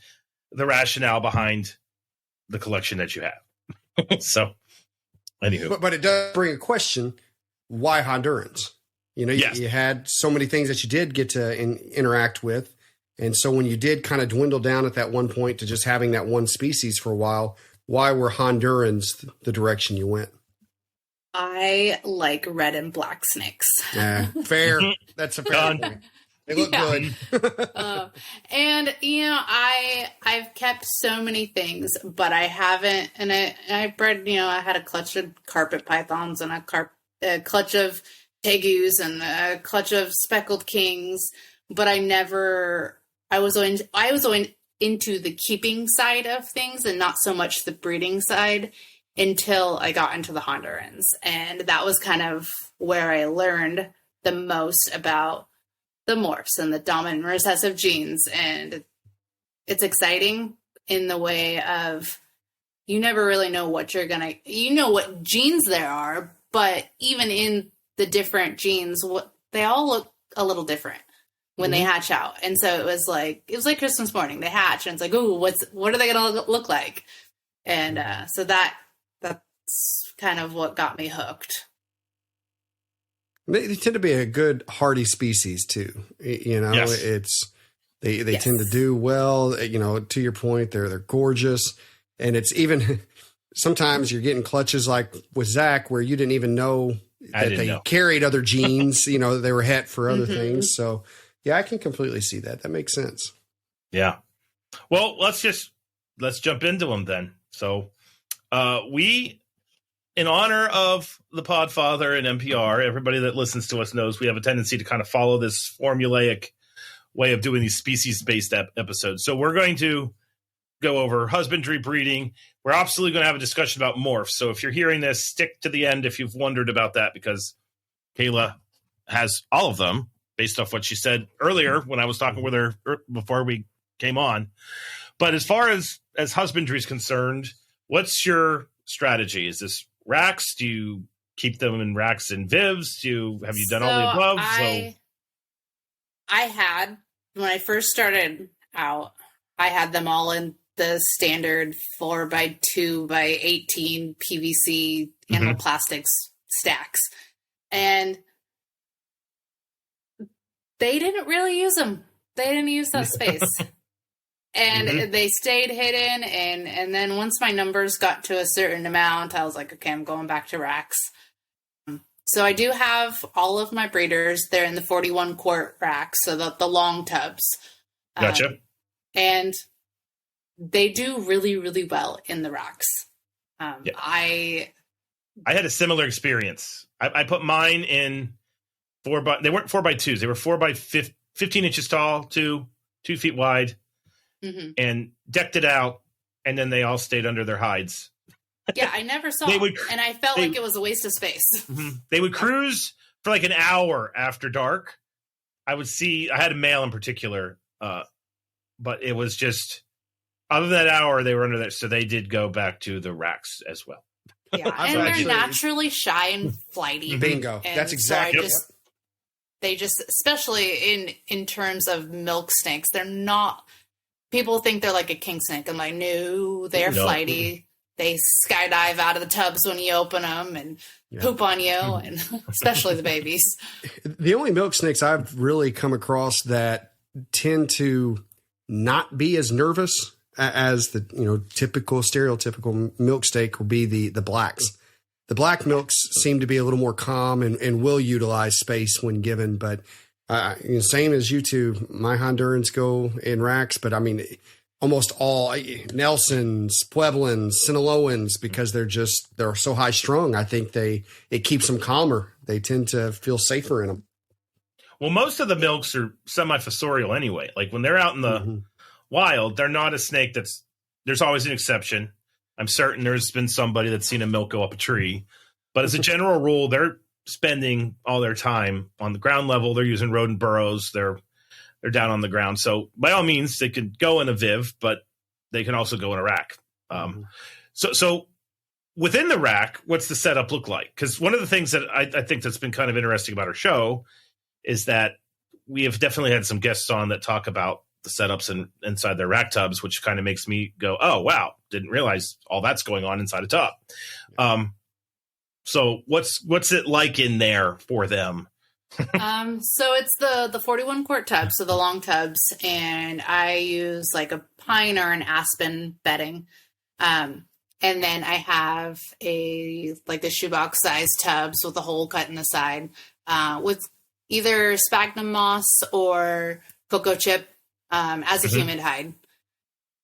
the rationale behind the collection that you have. So, anywho, but it does bring a question: why Hondurans? You had so many things that you did get to interact with. And so when you did kind of dwindle down at that one point to just having that one species for a while, why were Hondurans the direction you went? I like red and black snakes. Yeah, fair. That's a fair point. They look good. And I've kept so many things, but I haven't. And I bred. I had a clutch of carpet pythons and a clutch of tegus and a clutch of speckled kings. But I was always into the keeping side of things and not so much the breeding side until I got into the Hondurans, and that was kind of where I learned the most about the morphs and the dominant and recessive genes. And it's exciting in the way of you never really know what what genes there are, but even in the different genes, they all look a little different when they hatch out. And so it was like Christmas morning. They hatch and it's like, ooh, what are they going to look like? And so that's kind of what got me hooked. They tend to be a good hardy species too. Yes. They tend to do well. To your point, they're gorgeous, and it's even sometimes you're getting clutches like with Zach where you didn't even know that they carried other genes. They were het for other things. So yeah, I can completely see that. That makes sense. Yeah. Well, let's jump into them then. So we, in honor of the Podfather and NPR, everybody that listens to us knows we have a tendency to kind of follow this formulaic way of doing these species-based episodes. So we're going to go over husbandry, breeding. We're absolutely going to have a discussion about morphs. So if you're hearing this, stick to the end if you've wondered about that, because Kayla has all of them based off what she said earlier when I was talking with her before we came on. But as far as husbandry is concerned, what's your strategy? Is this racks? Do you keep them in racks and vivs? Have you done all the above? I had, when I first started out, I had them all in the standard 4x2 by 18 PVC animal plastics stacks. And they didn't really use them. They didn't use that space. And they stayed hidden. And then once my numbers got to a certain amount, I was like, okay, I'm going back to racks. So I do have all of my breeders. They're in the 41 quart racks, so the long tubs. Gotcha. And they do really, really well in the racks. I had a similar experience. I put mine in they weren't 4x2s. They were 4x15 inches tall, 2 feet wide, and decked it out. And then they all stayed under their hides. Yeah, I never saw them, and I felt like it was a waste of space. They would cruise for like an hour after dark. I had a male in particular, but it was just, other than that hour, they were under there. So they did go back to the racks as well. Yeah, and they're naturally shy and flighty. Bingo. And that's exactly. They just, especially in terms of milk snakes, they're not, people think they're like a king snake. I'm like, no, they're flighty. They skydive out of the tubs when you open them and poop on you, and especially the babies. The only milk snakes I've really come across that tend to not be as nervous as the stereotypical milk snake will be the blacks. The black milks seem to be a little more calm and will utilize space when given. But same as you two, my Hondurans go in racks, but I mean, almost all Nelsons, Pueblans, Sinaloans, because they're so high strung. I think it keeps them calmer. They tend to feel safer in them. Well, most of the milks are semi-fossorial anyway. Like when they're out in the wild, they're not a snake there's always an exception. I'm certain there's been somebody that's seen a milk go up a tree, but as a general rule, they're spending all their time on the ground level. They're using rodent burrows. They're down on the ground. So by all means, they could go in a viv, but they can also go in a rack. So within the rack, what's the setup look like? Because one of the things that I think that's been kind of interesting about our show is that we have definitely had some guests on that talk about the setups inside their rack tubs, which kind of makes me go, oh, wow, didn't realize all that's going on inside a tub. So what's it like in there for them? So it's the 41 quart tubs, so the long tubs, and I use like a pine or an aspen bedding. And And then I have the shoebox size tubs with a hole cut in the side, with either sphagnum moss or cocoa chip, as a humid hide.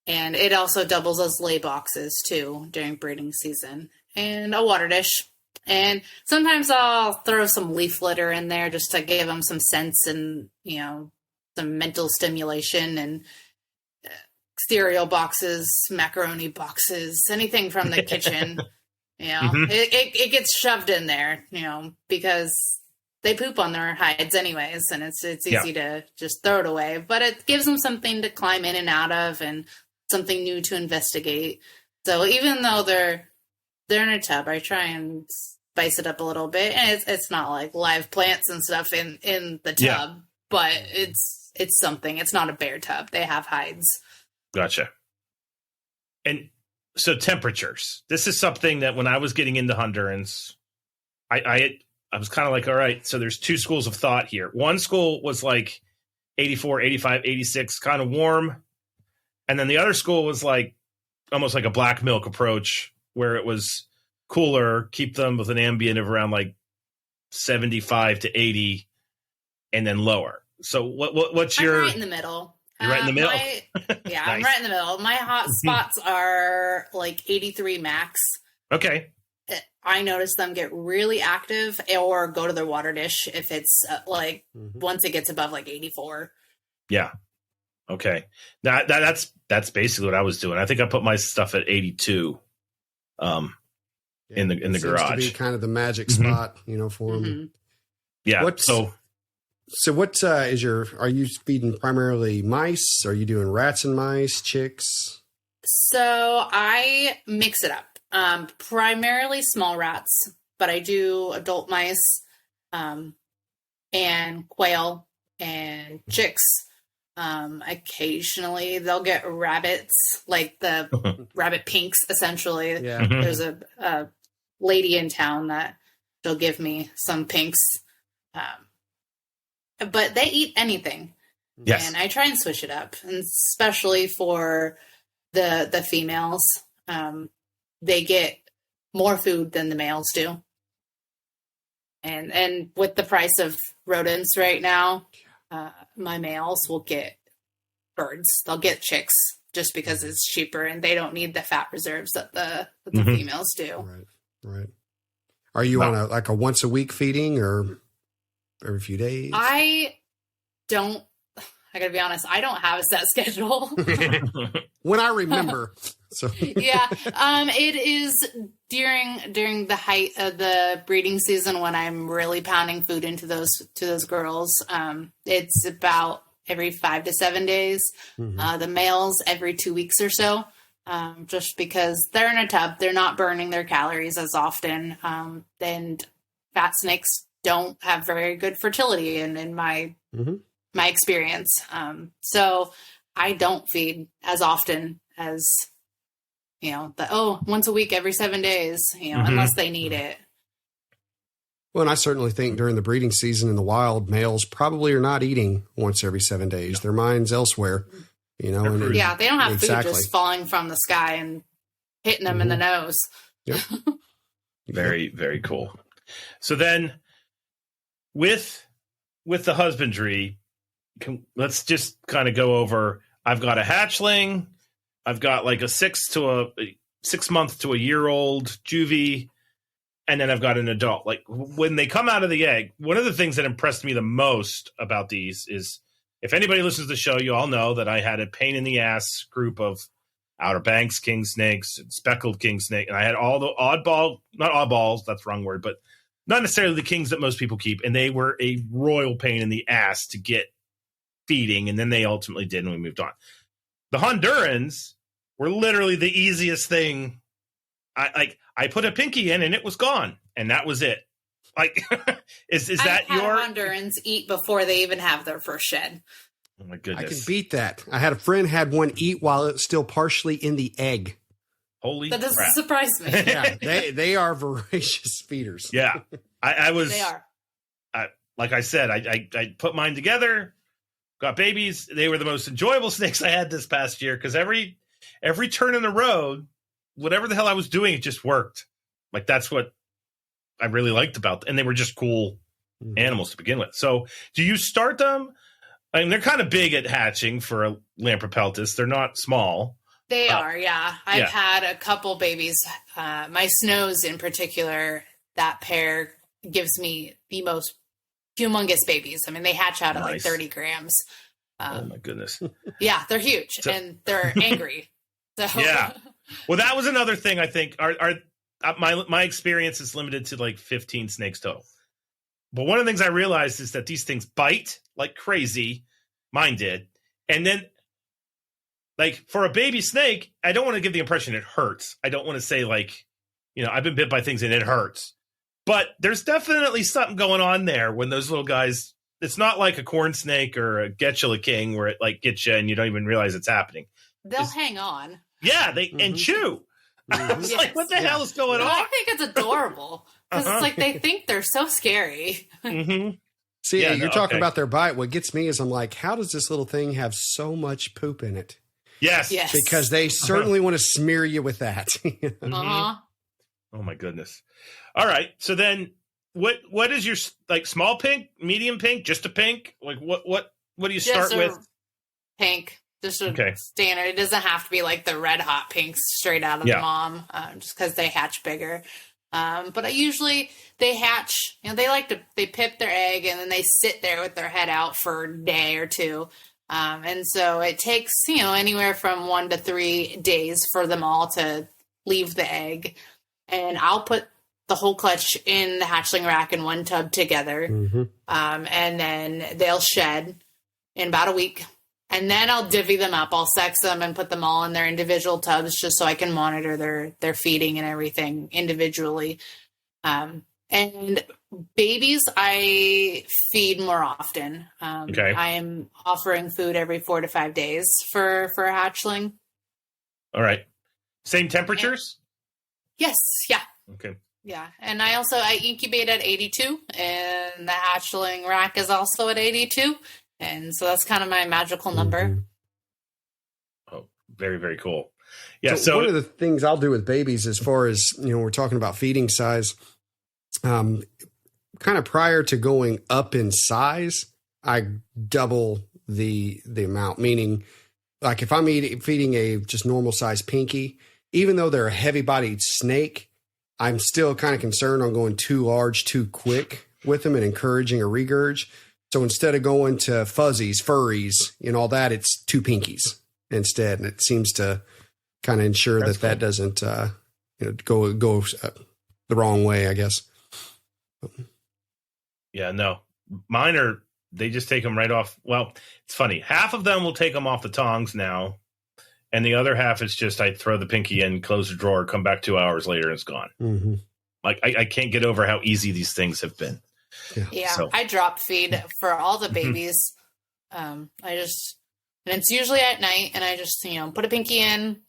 And it also doubles as lay boxes too during breeding season, and a water dish. And sometimes I'll throw some leaf litter in there just to give them some sense and, some mental stimulation, and cereal boxes, macaroni boxes, anything from the kitchen. It gets shoved in there, because they poop on their hides anyways, and it's easy to just throw it away. But it gives them something to climb in and out of, and something new to investigate. So even though they're in a tub, I try and spice it up a little bit. And it's not like live plants and stuff in the tub, but it's something. It's not a bear tub. They have hides. Gotcha. And so temperatures. This is something that when I was getting into Hondurans, I was kind of like, all right, so there's two schools of thought here. One school was like 84, 85, 86, kind of warm. And then the other school was like almost like a black milk approach, where it was cooler, keep them with an ambient of around like 75 to 80, and then lower. So what's your... I'm right in the middle. You're right in the middle? Nice. I'm right in the middle. My hot spots are like 83 max. Okay. I notice them get really active or go to their water dish if it's once it gets above like 84. Yeah. Okay. Now that's basically what I was doing. I think I put my stuff at 82 in the garage. To be kind of the magic spot, for them. Yeah. So what are you feeding primarily mice? Are you doing rats and mice, chicks? So I mix it up. Primarily small rats, but I do adult mice, and quail and chicks. Occasionally they'll get rabbits, like the rabbit pinks, essentially. Yeah. There's a lady in town that she'll give me some pinks. But they eat anything. Yes. And I try and switch it up, and especially for the females. They get more food than the males do. And with the price of rodents right now, my males will get birds. They'll get chicks just because it's cheaper, and they don't need the fat reserves that the females do. Right. Are you on a once a week feeding or every few days? I gotta be honest, I don't have a set schedule. When I remember. So yeah. It is during the height of the breeding season when I'm really pounding food into those girls. It's about every 5 to 7 days. The males every 2 weeks or so. Just because they're in a tub, they're not burning their calories as often. And fat snakes don't have very good fertility in my experience. So I don't feed as often as, once a week, every 7 days, unless they need it. Well, and I certainly think during the breeding season in the wild, males probably are not eating once every 7 days. Their mind's elsewhere, they don't have food just falling from the sky and hitting them in the nose. Yep. Very, very cool. So then with the husbandry, let's just kind of go over, I've got a hatchling, I've got like a 6 month to a year old juvie, and then I've got an adult. Like when they come out of the egg, one of the things that impressed me the most about these is, if anybody listens to the show, you all know that I had a pain in the ass group of Outer Banks king snakes and speckled king snake, and I had all the not oddballs, that's the wrong word, but not necessarily the kings that most people keep, and they were a royal pain in the ass to get feeding, and then they ultimately did, and we moved on. The Hondurans were literally the easiest thing. I put a pinky in and it was gone, and that was it. Like, is that your Hondurans eat before they even have their first shed? Oh my goodness! I can beat that. I had a friend had one eat while it's still partially in the egg. Holy that doesn't crap. surprise me. Yeah, they are voracious feeders. Yeah, I was. They are. Like I said, I put mine together, got babies. They were the most enjoyable snakes I had this past year because every turn in the road, whatever the hell I was doing, it just worked. Like, that's what I really liked about them. And they were just cool animals to begin with. So do you start them? I mean, they're kind of big at hatching for a Lamprepeltis. They're not small. They are, yeah. I've had a couple babies. My Snows in particular, that pair gives me the most humongous babies. I mean, they hatch out at like 30 grams. Oh my goodness. Yeah, they're huge and they're angry. So yeah. Well, that was another thing I think. My experience is limited to like 15 snakes total. But one of the things I realized is that these things bite like crazy. Mine did. And then, like, for a baby snake, I don't want to give the impression it hurts. I don't want to say, like, I've been bit by things and it hurts. But there's definitely something going on there when those little guys, it's not like a corn snake or a Getula King where it, like, gets you and you don't even realize it's happening. They'll hang on. Yeah, and chew. I was like, what the hell is going on? I think it's adorable. Because it's like they think they're so scary. See, you're talking about their bite. What gets me is I'm like, how does this little thing have so much poop in it? Yes. Because they certainly want to smear you with that. Oh, my goodness. All right. So then what is your, like, small pink, medium pink, just a pink? Like, what do you start with? Pink. Just a standard. It doesn't have to be like the red hot pinks straight out of the mom, just because they hatch bigger. But they hatch, they pip their egg and then they sit there with their head out for a day or two. And so it takes, anywhere from 1 to 3 days for them all to leave the egg. And I'll put the whole clutch in the hatchling rack in one tub together. And then they'll shed in about a week. And then I'll divvy them up. I'll sex them and put them all in their individual tubs just so I can monitor their feeding and everything individually. And babies, I feed more often. I am offering food every 4 to 5 days for a hatchling. All right. Same temperatures? Yes. Yeah. Okay. Yeah. And I incubate at 82 and the hatchling rack is also at 82. And so that's kind of my magical number. Oh, very, very cool. Yeah. So one of the things I'll do with babies, as far as, we're talking about feeding size, kind of prior to going up in size, I double the amount, meaning like if I'm feeding a just normal size pinky, even though they're a heavy bodied snake, I'm still kind of concerned on going too large, too quick with them and encouraging a regurg. So instead of going to fuzzies, furries, and all that, it's 2 pinkies instead. And it seems to kind of ensure that doesn't go the wrong way, I guess. Yeah, no. Mine they just take them right off. Well, it's funny. Half of them will take them off the tongs now. And the other half is just I throw the pinky in, close the drawer, come back 2 hours later, and it's gone. Like, I can't get over how easy these things have been. Yeah, so. I drop feed for all the babies. And it's usually at night, and I just, put a pinky in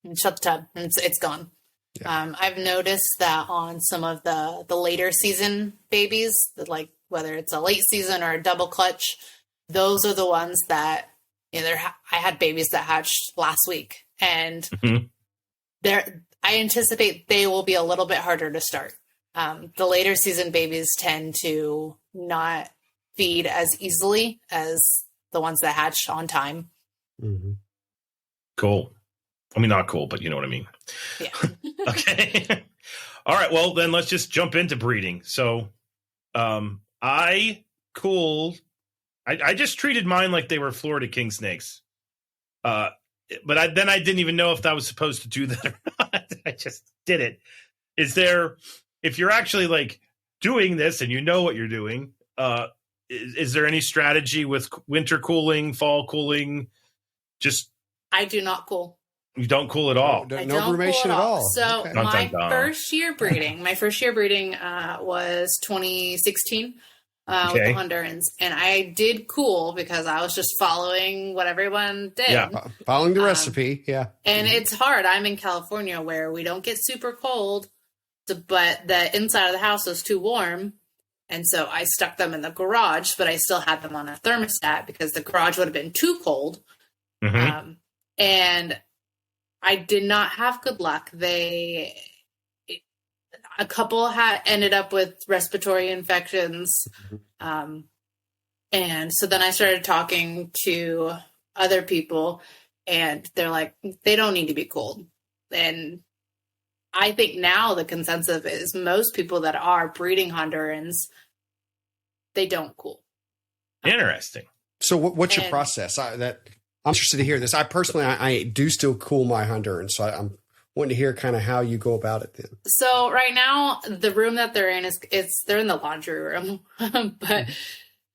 and shut the tub, and it's gone. Yeah. I've noticed that on some of the later season babies, that like whether it's a late season or a double clutch, those are the ones that, I had babies that hatched last week, and I anticipate they will be a little bit harder to start. The later season babies tend to not feed as easily as the ones that hatch on time. Cool. I mean, not cool, but you know what I mean. Yeah. Okay. All right. Well, then let's just jump into breeding. So, I just treated mine like they were Florida king snakes. But I didn't even know if I was supposed to do that or not. I just did it. If you're actually like doing this and you know what you're doing, is there any strategy with winter cooling, fall cooling? I do not cool. You don't cool at all. No brumation at all. So my first year breeding was 2016 with the Hondurans, and I did cool because I was just following what everyone did. Yeah, following the recipe. Yeah, and it's hard. I'm in California where we don't get super cold. But the inside of the house was too warm. And so I stuck them in the garage, but I still had them on a thermostat because the garage would have been too cold. And I did not have good luck. A couple had ended up with respiratory infections. And so then I started talking to other people, and they're like, they don't need to be cooled. And I think now the consensus is most people that are breeding Hondurans, they don't cool. Interesting. So what's your process? I'm interested to hear this. I personally, I do still cool my Hondurans, so I'm wanting to hear kind of how you go about it then. So right now, the room that they're in they're in the laundry room, but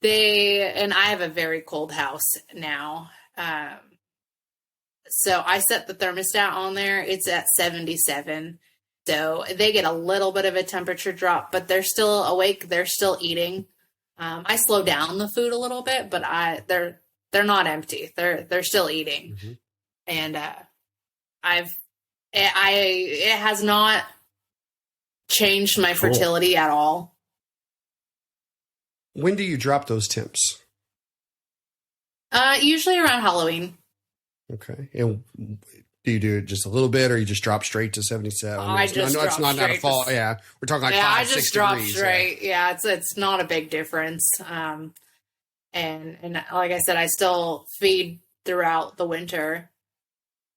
and I have a very cold house now. So I set the thermostat on there. It's at 77. So they get a little bit of a temperature drop, but they're still awake. They're still eating. I slow down the food a little bit, but they're not empty. They're still eating. Mm-hmm. And it has not changed my fertility at all. When do you drop those temps? Usually around Halloween. Okay. And do you do it just a little bit, or you just drop straight to 77? I know it's not a fall. Yeah, we're talking like 5, 6 degrees. I just drop straight. Yeah, it's not a big difference. And like I said, I still feed throughout the winter.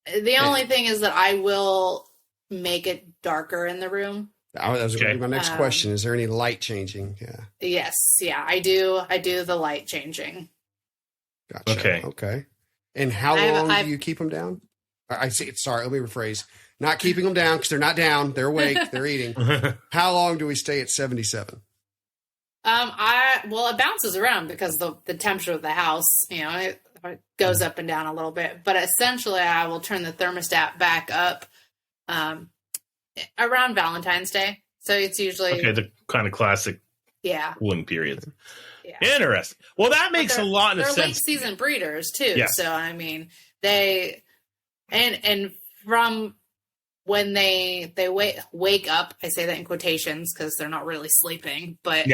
The only thing is that I will make it darker in the room. That was going to be my next question. Is there any light changing? Yeah. Yes. Yeah, I do. I do the light changing. Gotcha. Okay. And how long do you keep them down? I see. Sorry, let me rephrase. Not keeping them down because they're not down. They're awake. They're eating. How long do we stay at 77? It bounces around because the temperature of the house, it goes up and down a little bit. But essentially, I will turn the thermostat back up around Valentine's Day. So it's usually the kind of classic cooling period. Yeah. Interesting. Well, that makes a lot of sense. They're late season breeders too. Yeah. So I mean, they and from when they wake up, I say that in quotations because they're not really sleeping, but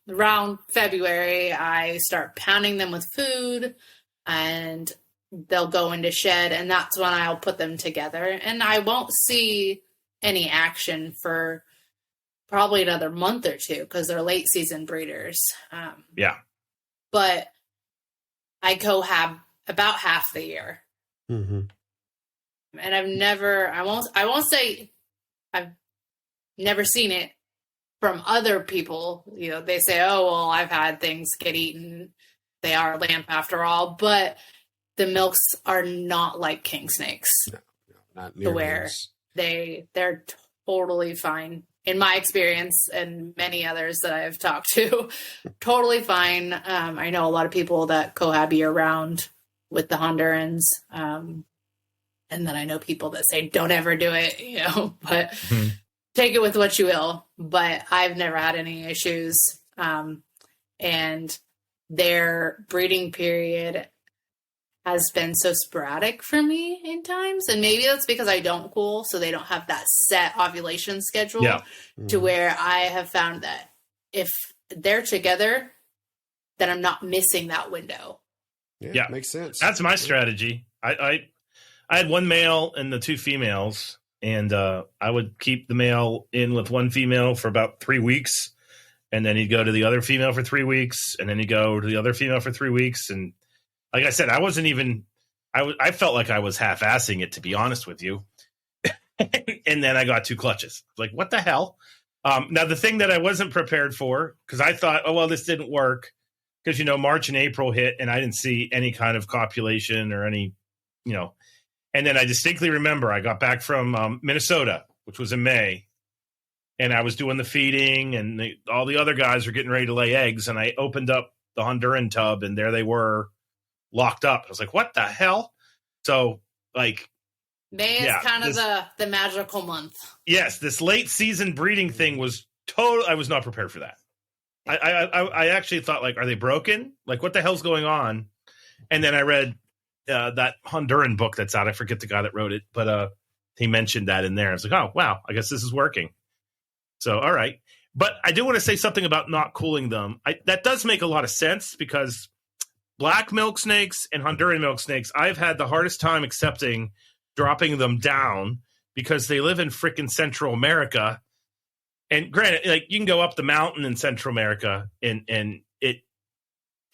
around February, I start pounding them with food, and they'll go into shed, and that's when I'll put them together, and I won't see any action for probably another month or two because they're late season breeders. But I cohab about half the year. Mm-hmm. And I won't say I've never seen it from other people. They say, oh, well, I've had things get eaten. They are lamp after all, but the milks are not like king snakes. No, not nearly. Where they're totally fine. In my experience and many others that I've talked to, totally fine. I know a lot of people that cohab year round with the Hondurans. And then I know people that say, don't ever do it, but take it with what you will. But I've never had any issues. And their breeding period has been so sporadic for me in times. And maybe that's because I don't cool, so they don't have that set ovulation schedule to where I have found that if they're together, then I'm not missing that window. Yeah. Makes sense. That's my strategy. I had one male and the 2 females, and I would keep the male in with one female for about 3 weeks, and then he'd go to the other female for 3 weeks, and then he'd go to the other female for 3 weeks. And like I said, I wasn't even I felt like I was half-assing it, to be honest with you. And then I got 2 clutches. Like, what the hell? Now, the thing that I wasn't prepared for, because I thought, oh, well, this didn't work, because, March and April hit, and I didn't see any kind of copulation or any, And then I distinctly remember I got back from Minnesota, which was in May, and I was doing the feeding, and all the other guys were getting ready to lay eggs, and I opened up the Honduran tub, and there they were locked up. I was like, what the hell? So, like, May is kind of the magical month. Yes, this late season breeding thing was total. I was not prepared for that. I actually thought, like, are they broken? Like, what the hell's going on? And then I read that Honduran book that's out. I forget the guy that wrote it, but he mentioned that in there. I was like, oh, wow, I guess this is working. So, all right. But I do want to say something about not cooling them. That does make a lot of sense, because black milk snakes and Honduran milk snakes, I've had the hardest time accepting dropping them down because they live in frickin' Central America. And granted, like you can go up the mountain in Central America and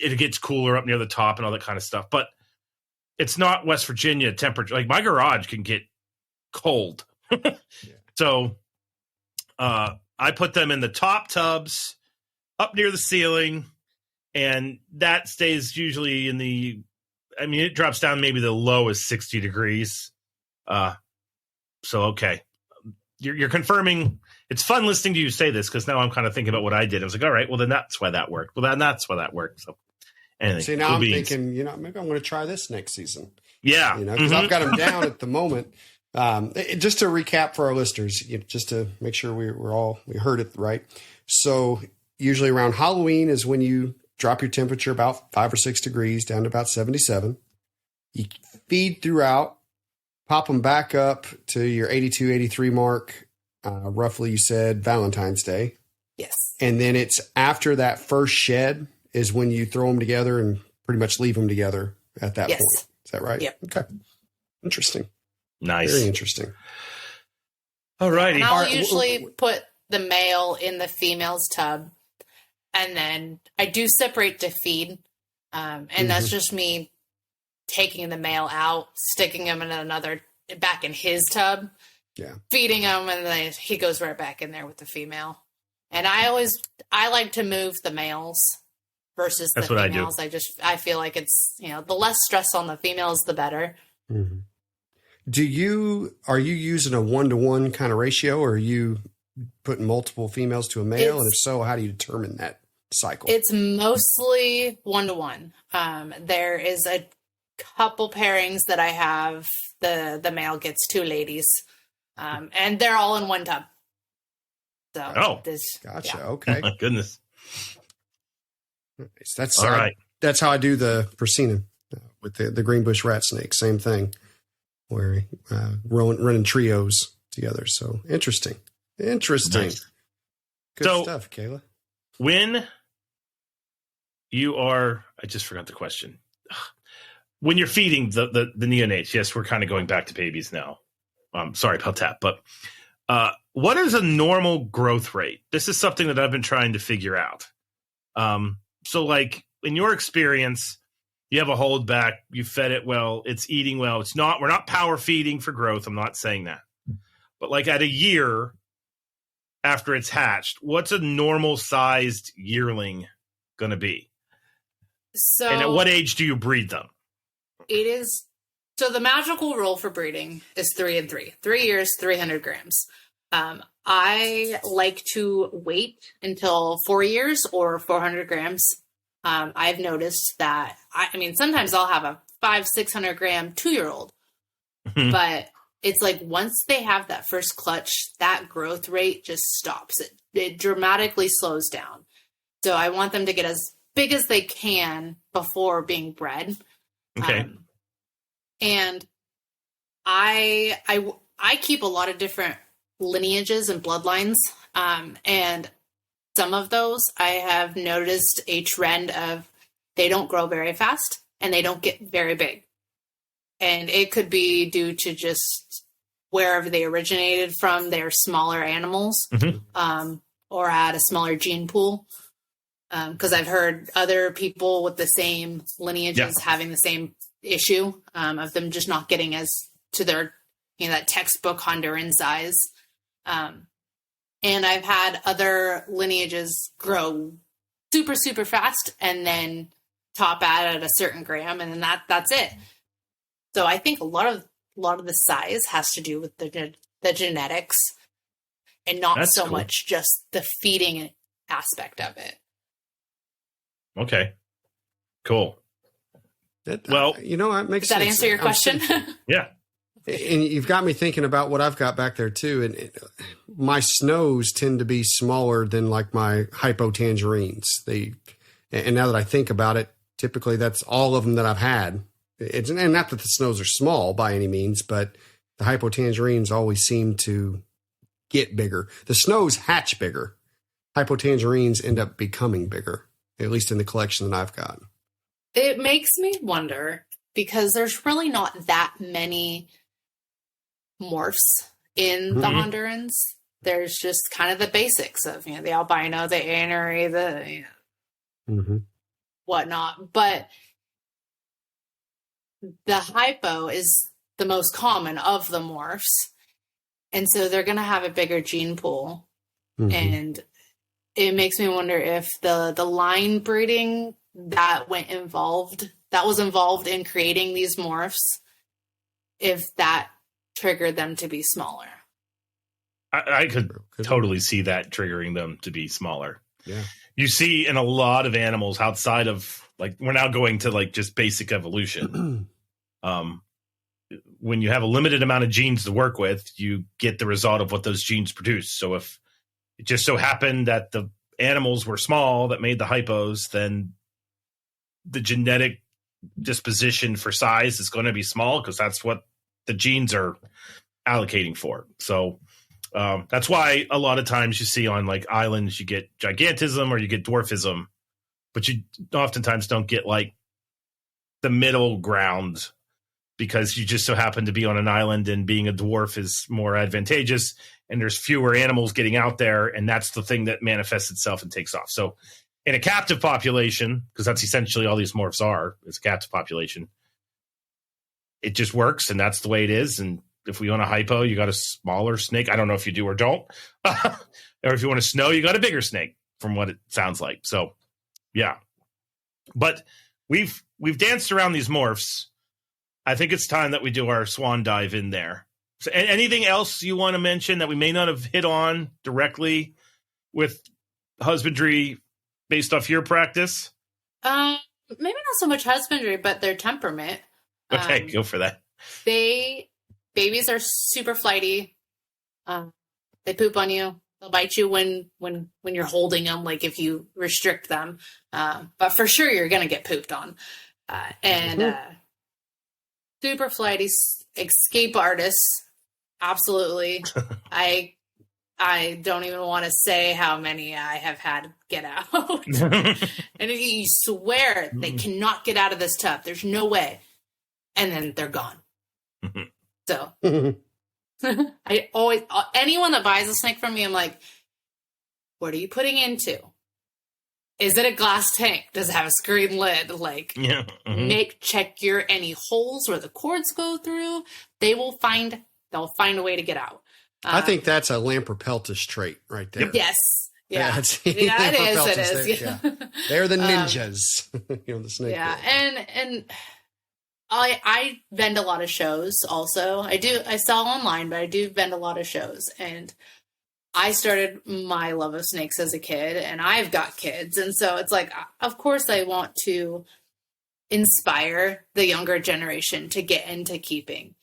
it gets cooler up near the top and all that kind of stuff. But it's not West Virginia temperature. Like my garage can get cold. Yeah. So I put them in the top tubs up near the ceiling, and that stays usually it drops down maybe the low is 60 degrees. So, okay. You're confirming. It's fun listening to you say this because now I'm kind of thinking about what I did. I was like, all right, well, then that's why that worked. Well, then that's why that worked. So, anything. See, now I'm thinking, maybe I'm going to try this next season. Yeah. Because I've got them down at the moment. Just to recap for our listeners, just to make sure we heard it right. So usually around Halloween is when you drop your temperature about 5 or 6 degrees down to about 77. You feed throughout, pop them back up to your 82, 83 mark. Roughly, you said Valentine's Day. Yes. And then it's after that first shed is when you throw them together and pretty much leave them together at that point. Is that right? Yep. Okay. Interesting. Nice. Very interesting. All righty. And I'll usually put the male in the female's tub, and then I do separate to feed. And that's just me taking the male out, sticking him in back in his tub. Yeah. Feeding him, and then he goes right back in there with the female. And I like to move the males versus the females. I feel like it's, the less stress on the females, the better. Mm-hmm. Are you using a 1-to-1 kind of ratio, or are you putting multiple females to a male? And if so, how do you determine that cycle? It's mostly 1-to-1. There is a couple pairings that I have. The male gets 2 ladies. And they're all in one tub. So gotcha. Yeah. Okay. Oh my goodness. Nice. That's all right. That's how I do the Persina with the green bush rat snake. Same thing, where running trios together. So interesting. Nice. Good stuff, Kayla. When you are, I just forgot the question. When you're feeding the neonates, yes, we're kind of going back to babies now. Sorry about that, but what is a normal growth rate? This is something that I've been trying to figure out. So, like in your experience, you have a holdback, you fed it well, it's eating well. We're not power feeding for growth. I'm not saying that, but like at a year after it's hatched, what's a normal sized yearling going to be? So, and at what age do you breed them? It is. So the magical rule for breeding is 3 and 3. 3 years, 300 grams. I like to wait until 4 years or 400 grams. I've noticed that, sometimes I'll have a 500-600 gram 2-year-old, but it's like once they have that first clutch, that growth rate just stops. It dramatically slows down. So I want them to get as big as they can before being bred. Okay. And I keep a lot of different lineages and bloodlines. And some of those I have noticed a trend of they don't grow very fast and they don't get very big. And it could be due to just wherever they originated from, they're smaller animals, or had a smaller gene pool. Because I've heard other people with the same lineages having the same issue of them just not getting as to their, that textbook Honduran size. And I've had other lineages grow super, super fast and then top out at a certain gram. And then that's it. So I think a lot of the size has to do with the genetics and not so much just the feeding aspect of it. Okay, cool. Well, that makes sense. Does that answer your question? Yeah. And you've got me thinking about what I've got back there too. And my snows tend to be smaller than like my hypotangerines. And now that I think about it, typically that's all of them that I've had. And not that the snows are small by any means, but the hypotangerines always seem to get bigger. The snows hatch bigger. Hypotangerines end up becoming bigger, at least in the collection that I've got. It makes me wonder because there's really not that many morphs in the Hondurans. There's just kind of the basics of, you know, the albino, the anery, the whatnot. But the hypo is the most common of the morphs. And so they're going to have a bigger gene pool. And it makes me wonder if the line breeding that was involved in creating these morphs, if that triggered them to be smaller. I could totally see that triggering them to be smaller. Yeah. You see in a lot of animals outside of, like, we're now going to like just basic evolution. When you have a limited amount of genes to work with, you get the result of what those genes produce. So if it just so happened that the animals were small that made the hypos, then the genetic disposition for size is going to be small because that's what the genes are allocating for. So that's why a lot of times you see on like islands, you get gigantism or you get dwarfism, but you oftentimes don't get like the middle ground because you just so happen to be on an island and being a dwarf is more advantageous and there's fewer animals getting out there. And that's the thing that manifests itself and takes off. So in a captive population, because that's essentially all these morphs are, is a captive population, it just works and that's the way it is. And if we own a hypo, you got a smaller snake. I don't know if you do or don't. Or if you want a snow, you got a bigger snake from what it sounds like. So yeah. But we've danced around these morphs. I think it's time that we do our swan dive in there. So anything else you want to mention that we may not have hit on directly with husbandry based off your practice? Maybe not so much husbandry, but their temperament. Okay, go for that. Babies are super flighty. They poop on you. They'll bite you when you're holding them, like if you restrict them. But for sure, you're going to get pooped on. Super flighty, escape artists. Absolutely. I don't even want to say how many I have had get out. And you swear they cannot get out of this tub. There's no way. And then they're gone. So I always, anyone that buys a snake from me, I'm like, what are you putting into? Is it a glass tank? Does it have a screen lid? Like, check any holes where the cords go through. They'll find a way to get out. I think that's a Lamprepeltis trait right there. Yes. Yeah. It is. Yeah. They're the ninjas. The snake. Yeah. And I vend a lot of shows also. I sell online, but I do vend a lot of shows. And I started my love of snakes as a kid, and I've got kids. And so it's like, of course I want to inspire the younger generation to get into keeping.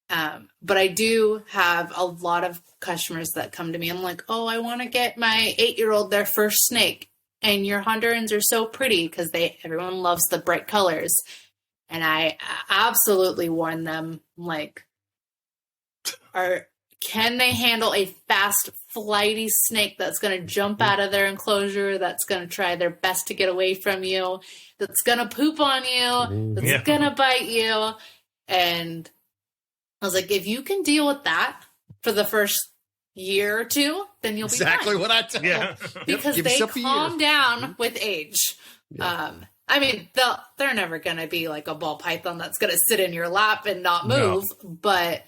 But I do have a lot of customers that come to me. I'm like, oh, I want to get my 8-year-old their first snake. And your Hondurans are so pretty because everyone loves the bright colors. And I absolutely warn them, like, can they handle a fast, flighty snake that's going to jump out of their enclosure, that's going to try their best to get away from you, that's going to poop on you, that's going to bite you? And I was like, if you can deal with that for the first year or two, then you'll be exactly fine. What I tell them. Because they calm down with age. Yeah. I mean, they're never going to be like a ball python that's going to sit in your lap and not move, but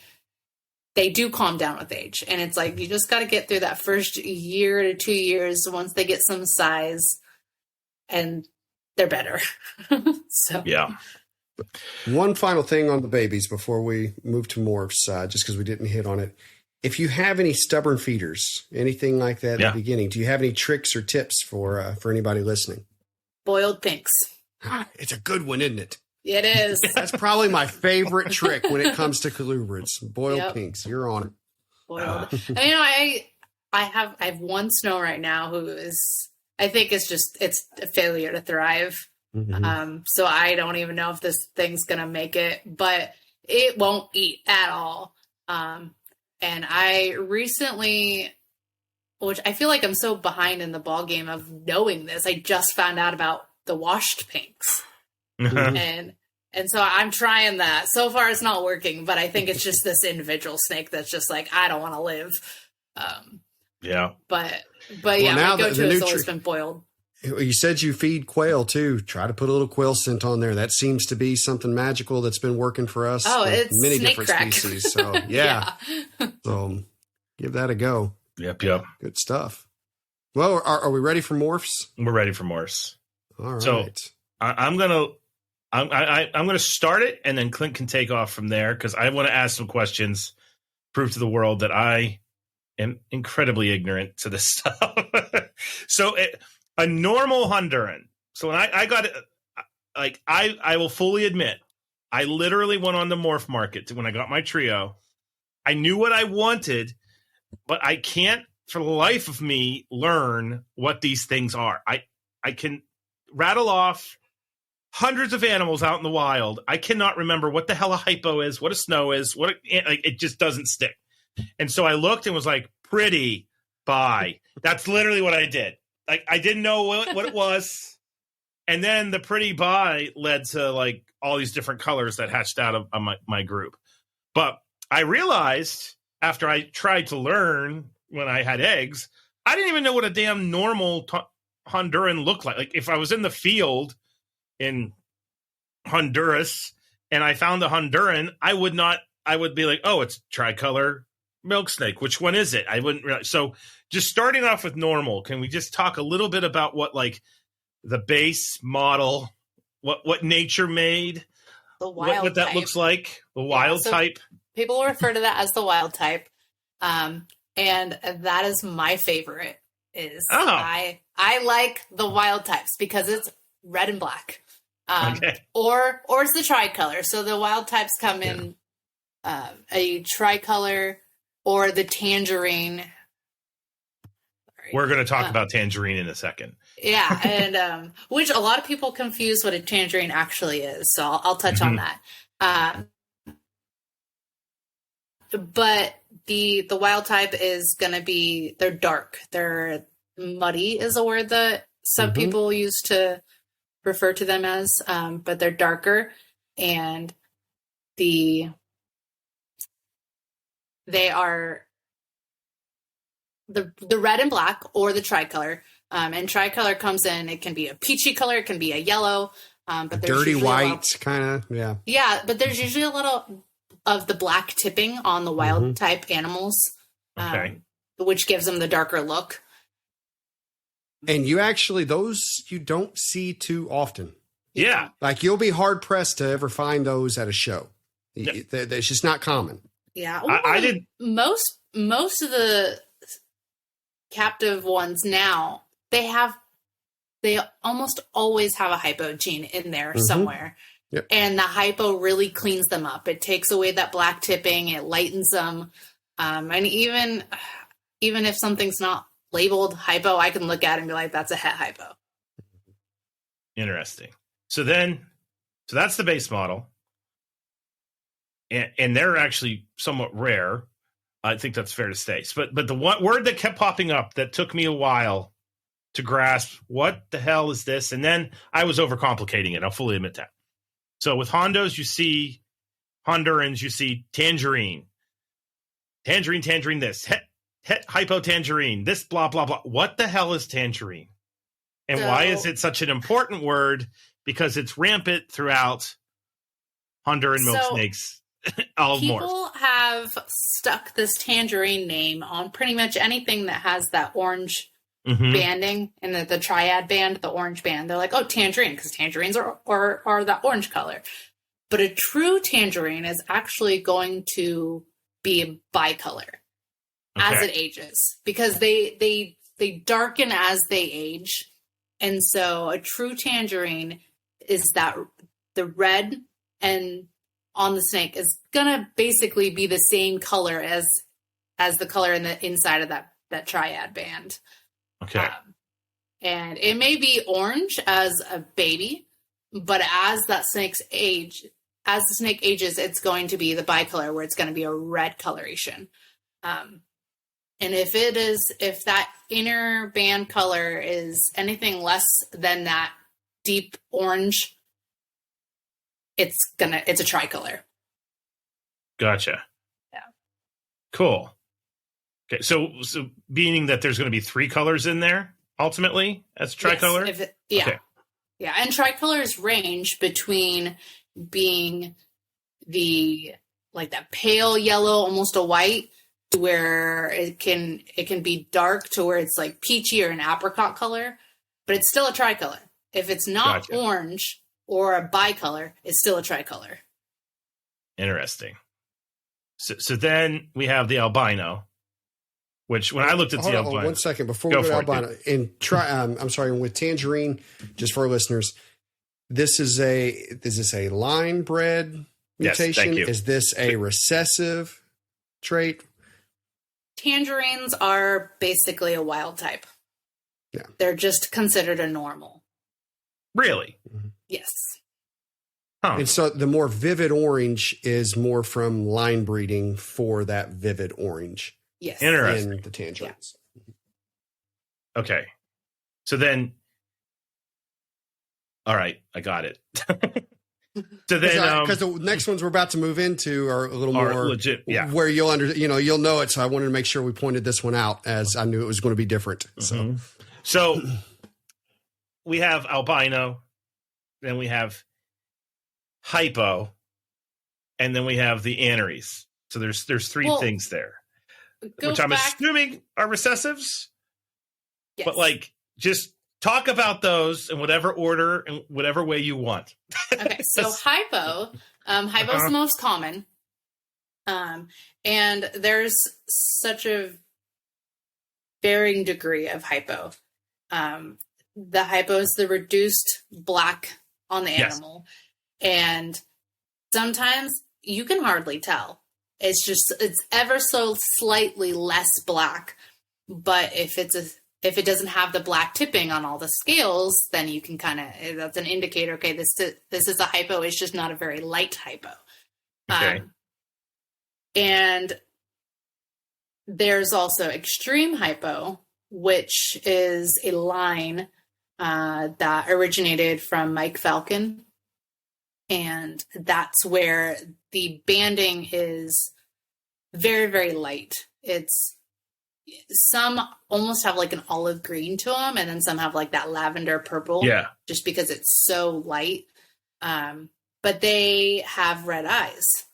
they do calm down with age. And it's like, you just got to get through that first year to 2 years once they get some size and they're better. So, yeah. One final thing on the babies before we move to morphs, just because we didn't hit on it. If you have any stubborn feeders, anything like that at the beginning, do you have any tricks or tips for anybody listening? Boiled pinks. It's a good one, isn't it? It is. That's probably my favorite trick when it comes to colubrids. Boiled pinks. You're on it. Boiled. I have one snow right now who is, I think it's a failure to thrive. So I don't even know if this thing's going to make it, but it won't eat at all. And I recently, which I feel like I'm so behind in the ball game of knowing this, I just found out about the washed pinks. And And so I'm trying that. So far, it's not working, but I think it's just this individual snake that's just like, I don't want to live. Yeah. But yeah, now my go-to has always been boiled. You said you feed quail too. Try to put a little quail scent on there. That seems to be something magical that's been working for us. Oh, it's many snake different crack. species. So yeah. So give that a go. Yep. Good stuff. Well, are we ready for morphs? We're ready for morphs. All right. So I'm gonna start it, and then Clint can take off from there because I want to ask some questions, prove to the world that I am incredibly ignorant to this stuff. So a normal Honduran. So when I got it, like I will fully admit, I literally went on the morph market when I got my trio. I knew what I wanted, but I can't for the life of me learn what these things are. I can rattle off hundreds of animals out in the wild. I cannot remember what the hell a hypo is, what a snow is, it just doesn't stick. And so I looked and was like, pretty, bye. That's literally what I did. Like, I didn't know what it was. And then the pretty bye led to like all these different colors that hatched out of my group. But I realized after I tried to learn when I had eggs, I didn't even know what a damn normal Honduran looked like. Like if I was in the field in Honduras and I found a Honduran, I would be like, oh, it's tricolor milksnake. Which one is it? I wouldn't realize. So just starting off with normal, can we just talk a little bit about what like the base model, what nature made, The wild what that type. looks like, the wild type? People refer to that as the wild type. And that is my favorite I like the wild types because it's red and black. Okay. Or it's the tricolor. So the wild types come in a tricolor or the tangerine. Sorry. We're going to talk about tangerine in a second. Yeah, and which a lot of people confuse what a tangerine actually is. So I'll touch on that. But the wild type is going to be, they're dark. They're muddy is a word that some people use to refer to them as, but they're darker, and they are the red and black or the tricolor. And tricolor comes in, it can be a peachy color, it can be a yellow, but there's dirty white kind of, yeah. Yeah, but there's usually a little of the black tipping on the wild type animals, which gives them the darker look. And you actually, those you don't see too often. Yeah. Like you'll be hard pressed to ever find those at a show. It's just not common. Yeah. I did. Most of the captive ones now, they almost always have a hypo gene in there somewhere. Yep. And the hypo really cleans them up. It takes away that black tipping. It lightens them. And even if something's not labeled hypo, I can look at it and be like, that's a het hypo. Interesting. So that's the base model. And they're actually somewhat rare. I think that's fair to say. But the one word that kept popping up that took me a while to grasp, what the hell is this? And then I was overcomplicating it. I'll fully admit that. So with Hondos, you see Hondurans, you see tangerine, this, het hypo tangerine, this blah, blah, blah. What the hell is tangerine? And why is it such an important word? Because it's rampant throughout Honduran milksnakes. People have stuck this tangerine name on pretty much anything that has that orange banding and the triad band, the orange band. They're like, oh, tangerine, because tangerines are that orange color. But a true tangerine is actually going to be a bicolor as it ages, because they darken as they age. And so a true tangerine is that the red and on the snake is gonna basically be the same color as the color in the inside of that triad band. Okay. And it may be orange as a baby, but as the snake ages, it's going to be the bicolor, where it's going to be a red coloration. And if that inner band color is anything less than that deep orange, it's a tricolor. Gotcha. Yeah. Cool. Okay, so meaning that there's going to be 3 colors in there ultimately as tricolor? Yes, okay. Yeah, and tricolors range between being that pale yellow, almost a white, to where it can be dark to where it's like peachy or an apricot color, but it's still a tricolor. If it's not orange or a bicolor, it's still a tricolor. Interesting. So then we have the albino, which when I looked at the albino. 1 second before we go to albino, I'm sorry, with tangerine, just for our listeners, is this a line bred mutation? Yes, thank you. Is this a recessive trait? Tangerines are basically a wild type. Yeah. They're just considered a normal. Really? Mm-hmm. Yes. Huh. And so the more vivid orange is more from line breeding for that vivid orange. Yes. Interesting. In the tangerines. Yeah. Okay. So then, all right, I got it. So then, because the next ones we're about to move into are a little more legit, yeah. Where you'll know it. So I wanted to make sure we pointed this one out, as I knew it was going to be different. Mm-hmm. So we have albino, then we have hypo, and then we have the aneries. So there's 3 things there, which I'm assuming are recessives. Yes. But just talk about those in whatever order and whatever way you want. Okay, so hypo is the most common, and there's such a varying degree of hypo. The hypo is the reduced black on the animal, and sometimes you can hardly tell. It's ever so slightly less black, but if it doesn't have the black tipping on all the scales, then you can that's an indicator. Okay, this is a hypo. It's just not a very light hypo. Okay. And there's also extreme hypo, which is a line that originated from Mike Falcon. And that's where the banding is very, very light. Some almost have like an olive green to them, and then some have like that lavender purple. Yeah. Just because it's so light. But they have red eyes.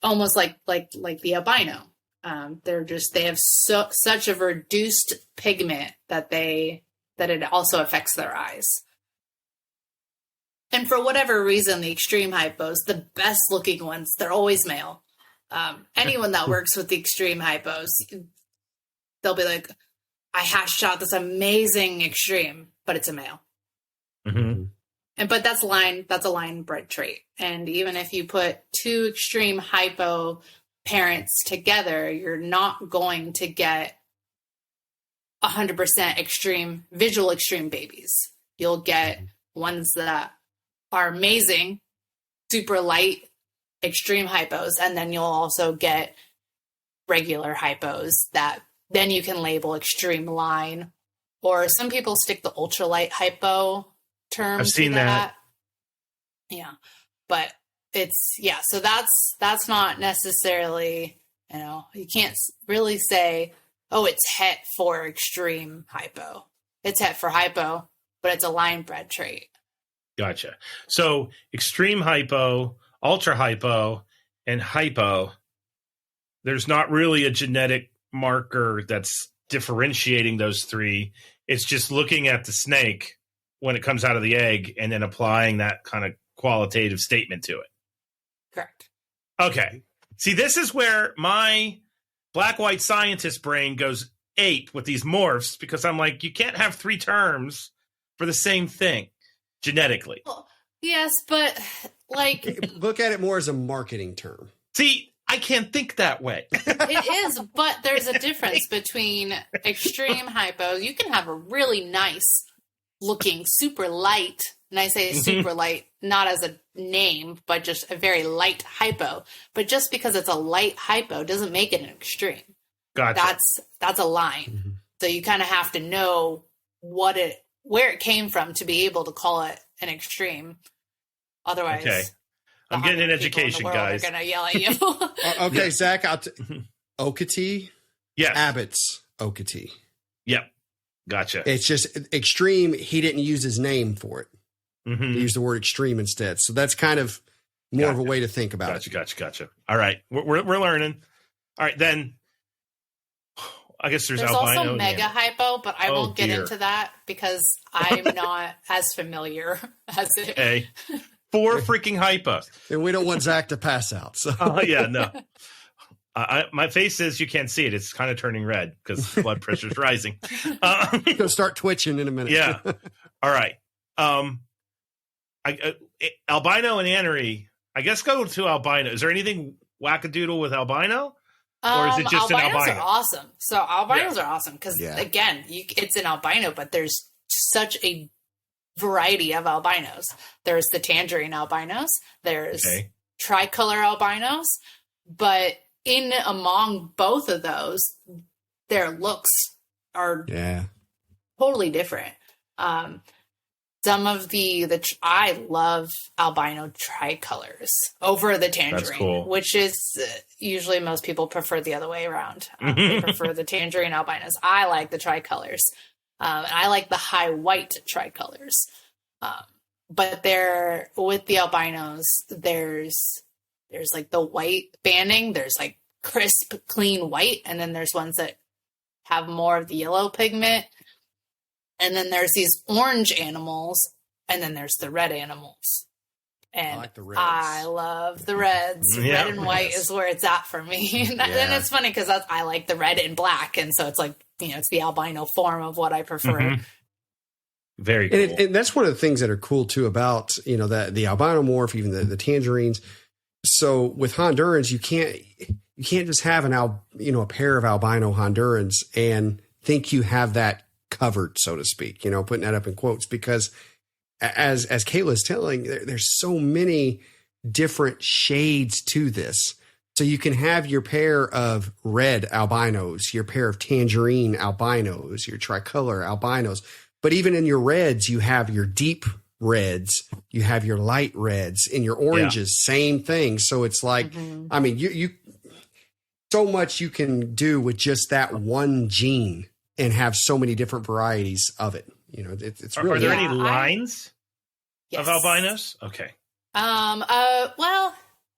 Almost like the albino. They have such a reduced pigment that it also affects their eyes. And for whatever reason, the extreme hypos, the best looking ones, they're always male. Anyone that works with the extreme hypos, they'll be like, I hashed out this amazing extreme, but it's a male. Mm-hmm. But that's a line bred trait. And even if you put 2 extreme hypo parents together, you're not going to get 100% visual extreme babies. You'll get ones that are amazing, super light, extreme hypos, and then you'll also get regular hypos that then you can label extreme line, or some people stick the ultralight hypo term. I've seen that. Yeah, but so that's not necessarily, you can't really say, oh, it's het for extreme hypo. It's het for hypo, but it's a line bred trait. Gotcha. So extreme hypo, ultra hypo, and hypo, there's not really a genetic marker that's differentiating those 3. It's just looking at the snake when it comes out of the egg and then applying that kind of qualitative statement to it. Correct. Okay. See, this is where my black-white scientist brain goes ape with these morphs, because I'm like, you can't have 3 terms for the same thing genetically. Well, yes, but look at it more as a marketing term. See, I can't think that way. It is, but there's a difference between extreme hypo. You can have a really nice looking super light, and I say super light not as a name, but just a very light hypo. But just because it's a light hypo doesn't make it an extreme. Gotcha. That's a line. Mm-hmm. So you kind of have to know where it came from to be able to call it an extreme. Otherwise, Okay. I'm getting an education, guys. They're going to yell at you. Okay, Zach, Okatee? Yes. Abbott's Okatee. Yep. Gotcha. It's just extreme. He didn't use his name for it. Mm-hmm. He used the word extreme instead. So that's kind of more of a way to think about it. Gotcha. All right. We're learning. All right, then. I guess there's albino. Also mega hypo, but I won't get into that because I'm not as familiar as it. Okay. 4 freaking hypos. And we don't want Zach to pass out. So. Yeah, no. My face says you can't see it. It's kind of turning red because blood pressure's rising. Gonna start twitching in a minute. Yeah. All right. Albino and anery. I guess go to albino. Is there anything wackadoodle with albino? Or is it just an albino? Albinos are awesome. So albinos are awesome because, again, it's an albino, but there's such a variety of albinos. There's the tangerine albinos. There's tricolor albinos. But in among both of those, their looks are totally different. Some of I love albino tricolors over the tangerine, which is usually most people prefer the other way around. They prefer the tangerine albinos. I like the tricolors. I like the high white tricolors. But with the albinos, there's like the white banding. There's like crisp, clean white. And then there's ones that have more of the yellow pigment. And then there's these orange animals, and then there's the red animals. And I like the reds. I love the reds. Red and white is where it's at for me. And it's funny because I like the red and black. And so it's like, it's the albino form of what I prefer. Mm-hmm. Very cool. And that's one of the things that are cool too about, the albino morph, even the tangerines. So with Hondurans, you can't just have a pair of albino Hondurans and think you have that covered, so to speak, putting that up in quotes, because as Kayla is telling, there's so many different shades to this. So you can have your pair of red albinos, your pair of tangerine albinos, your tricolor albinos, but even in your reds, you have your deep reds, you have your light reds, and your oranges, same thing. So it's like, I mean, you so much you can do with just that one gene and have so many different varieties of it. It's really. Are there any lines of albinos? Okay. Well,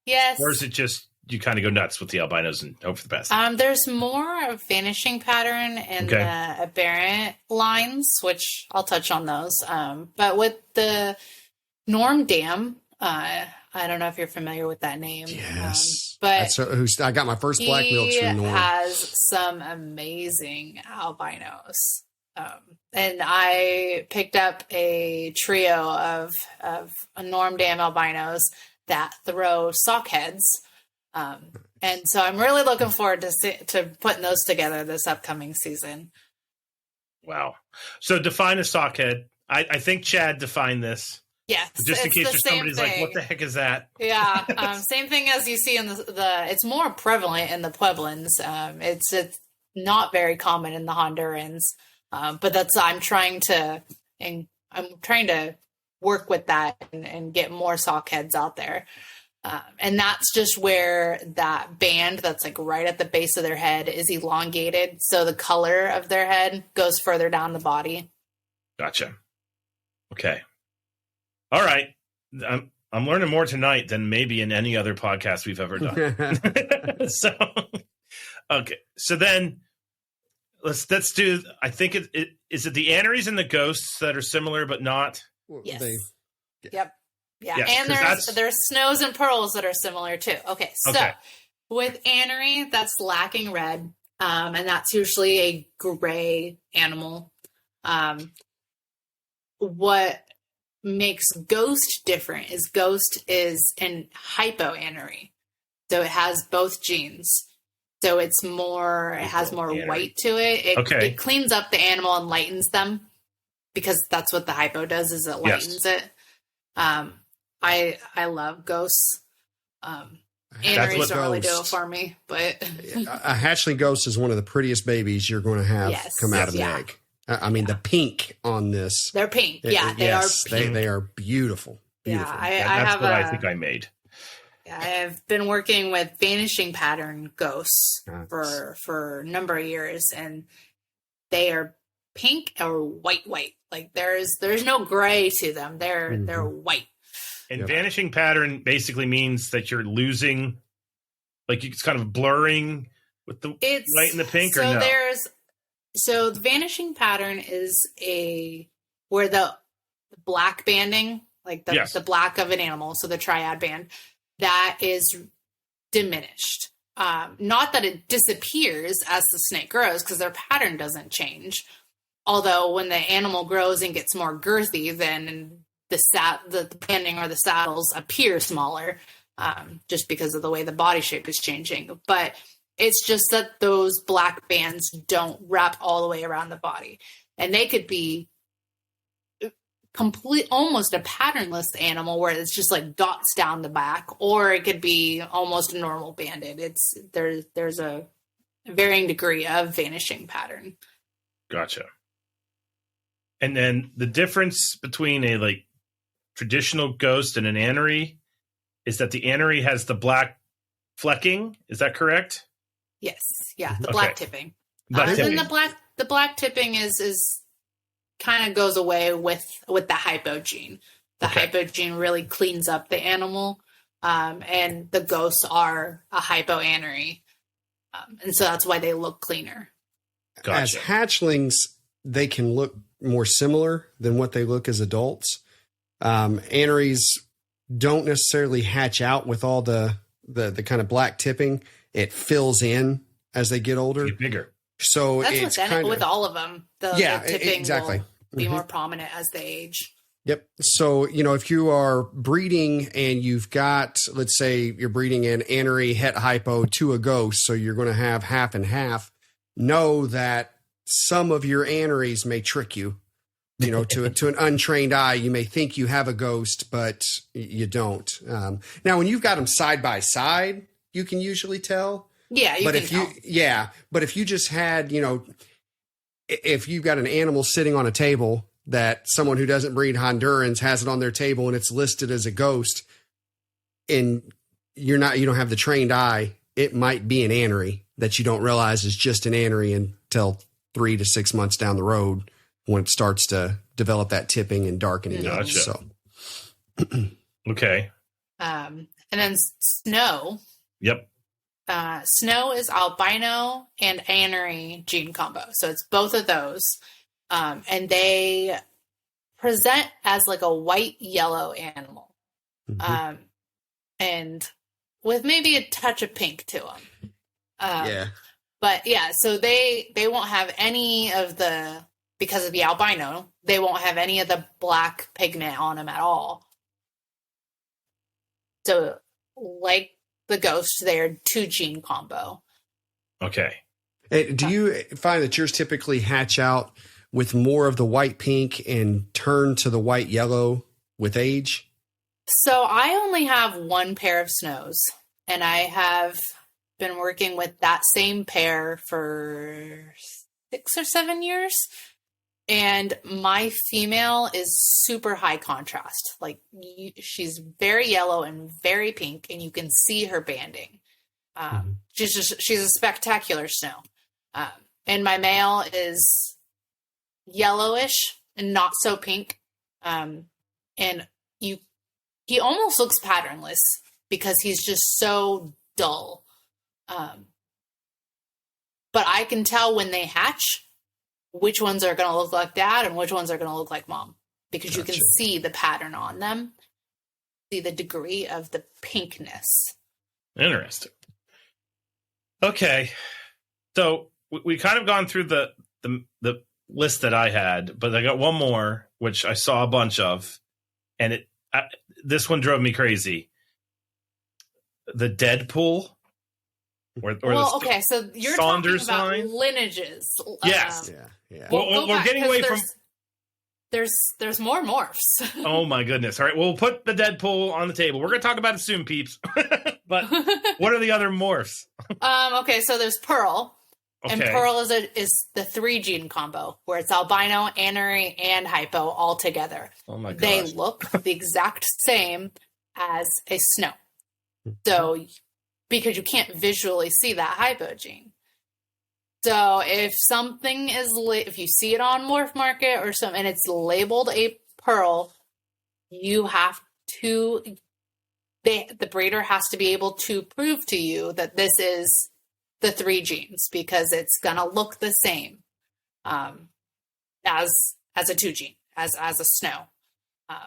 yes. Or is it just you kind of go nuts with the albinos and hope for the best? There's more of vanishing pattern in the aberrant lines, which I'll touch on those. But with the Norm Dam, I don't know if you're familiar with that name. Yes. But I got my first black milks from Norm. He has some amazing albinos. And I picked up a trio of Norm Dam albinos that throw sock heads. And so I'm really looking forward to putting those together this upcoming season. Wow. So define a sock head. I think Chad defined this. Yes. Just in case there's somebody's like, what the heck is that? Yeah. Same thing as you see in it's more prevalent in the Pueblans. It's not very common in the Hondurans. But I'm trying to work with that and get more sock heads out there. And that's just where that band that's like right at the base of their head is elongated. So the color of their head goes further down the body. Gotcha. Okay. All right. I'm learning more tonight than maybe in any other podcast we've ever done. Okay. So then let's do, I think is it the aneries and the ghosts that are similar, but not? Yes. Yep. Yeah. Yes, and there's snows and pearls that are similar too. Okay. So with anery, that's lacking red. And that's usually a gray animal. What makes ghost different is ghost is an hypoanery. So it has both genes. So it has more white to it. It cleans up the animal and lightens them because that's what the hypo does is it lightens it. I love ghosts. Aneries don't really do it for me, but a hatchling ghost is one of the prettiest babies you're going to have come out of an egg. I mean, the pink on this. They're pink. Yeah, they are pink. They are beautiful. Beautiful. That's what I think I made. Yeah, I've been working with vanishing pattern ghosts for a number of years, and they are pink or white. Like there's no gray to them. They're white. And vanishing pattern basically means that you're losing, like it's kind of blurring with the white and the pink, or no? So the vanishing pattern is where the black banding, like the black of an animal, so the triad band, that is diminished. Not that it disappears as the snake grows, because their pattern doesn't change. Although when the animal grows and gets more girthy, then the banding or the saddles appear smaller, just because of the way the body shape is changing. But it's just that those black bands don't wrap all the way around the body, and they could be almost a patternless animal where it's just like dots down the back, or it could be almost a normal banded. There's a varying degree of vanishing pattern. Gotcha. And then the difference between a like traditional ghost and an anery is that the anery has the black flecking. Is that correct? Yes. Yeah. The black tipping. Tipping. The black tipping is kind of goes away with the hypogene. The hypogene really cleans up the animal, and the ghosts are a hypoanery, and so that's why they look cleaner. Gotcha. As hatchlings, they can look more similar than what they look as adults. Aneries don't necessarily hatch out with all the kind of black tipping. It fills in as they get older. Get bigger. So that's with all of them. The tipping exactly. will be more prominent as they age. Yep. So, if you are breeding and you've got, let's say you're breeding an anery het hypo to a ghost, so you're going to have half and half, know that some of your aneries may trick you. To an untrained eye, you may think you have a ghost, but you don't. Now, when you've got them side by side, you can usually tell. Yeah, but if you just had, if you've got an animal sitting on a table that someone who doesn't breed Hondurans has it on their table and it's listed as a ghost, and you don't have the trained eye, it might be an anery that you don't realize is just an anery until 3 to 6 months down the road when it starts to develop that tipping and darkening. Gotcha. So, okay. And then Snow. Yep. Snow is albino and anery gene combo. So it's both of those. And they present as like a white-yellow animal. And with maybe a touch of pink to them. But yeah, so they won't have any of because of the albino, they won't have any of the black pigment on them at all. So like the ghost, they're 2 gene combo. Okay. Do you find that yours typically hatch out with more of the white pink and turn to the white yellow with age? So I only have 1 pair of Snows, and I have been working with that same pair for 6 or 7 years. And my female is super high contrast. Like she's very yellow and very pink, and you can see her banding. She's a spectacular Snow. And my male is yellowish and not so pink. And he almost looks patternless because he's just so dull. But I can tell when they hatch which ones are going to look like dad and which ones are going to look like mom, because you can see the pattern on them, see the degree of the pinkness. Interesting. Okay. So we kind of gone through the list that I had, but I got one more, which I saw a bunch of, and this one drove me crazy. The Deadpool. Okay, so you're Saunders talking about line? Lineages. Yes. Yeah. Well, we're getting away from... There's more morphs. Oh, my goodness. All right, we'll put the Deadpool on the table. We're going to talk about it soon, peeps. But what are the other morphs? Okay, so there's Pearl. And Pearl is the 3 gene combo where it's albino, anery, and hypo all together. Oh my gosh. They look the exact same as a snow. So, because you can't visually see that hypo gene. So if something is, if you see it on Morph Market or something, and it's labeled a pearl, you have to, the breeder has to be able to prove to you that this is the 3 genes, because it's going to look the same as a 2 gene, as a snow.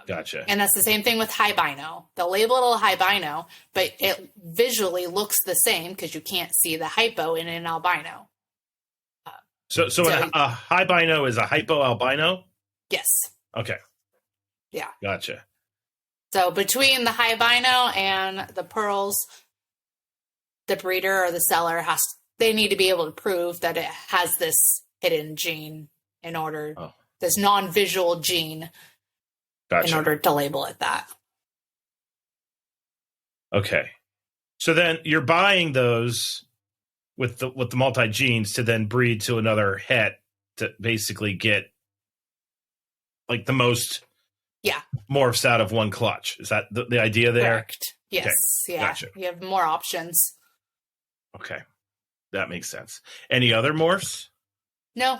Gotcha. And that's the same thing with hibino. They'll label it a hibino, but it visually looks the same because you can't see the hypo in an albino. So a hibino is a hypo albino? Yes. Okay. Yeah. Gotcha. So between the hibino and the pearls, the breeder or the seller they need to be able to prove that it has this hidden gene in order, this non-visual gene, in order to label it that. Okay. So then you're buying those with the multi-genes to then breed to another het to basically get like the most morphs out of one clutch. Is that the idea there? Correct. Yes. Okay. Yeah. Gotcha. You have more options. Okay. That makes sense. Any other morphs? No.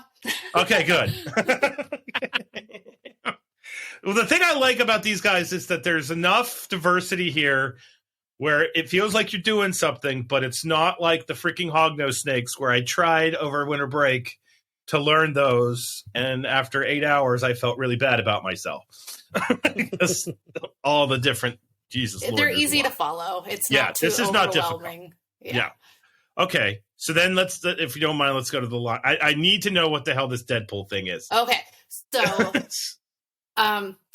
Okay, good. Well, the thing I like about these guys is that there's enough diversity here where it feels like you're doing something, but it's not like the freaking hognose snakes where I tried over winter break to learn those, and after 8 hours, I felt really bad about myself. Because all the different, Jesus Lord. They're easy to follow. It's not too this is not difficult. Yeah. Okay, so then if you don't mind, let's go to the line. I need to know what the hell this Deadpool thing is. Okay, so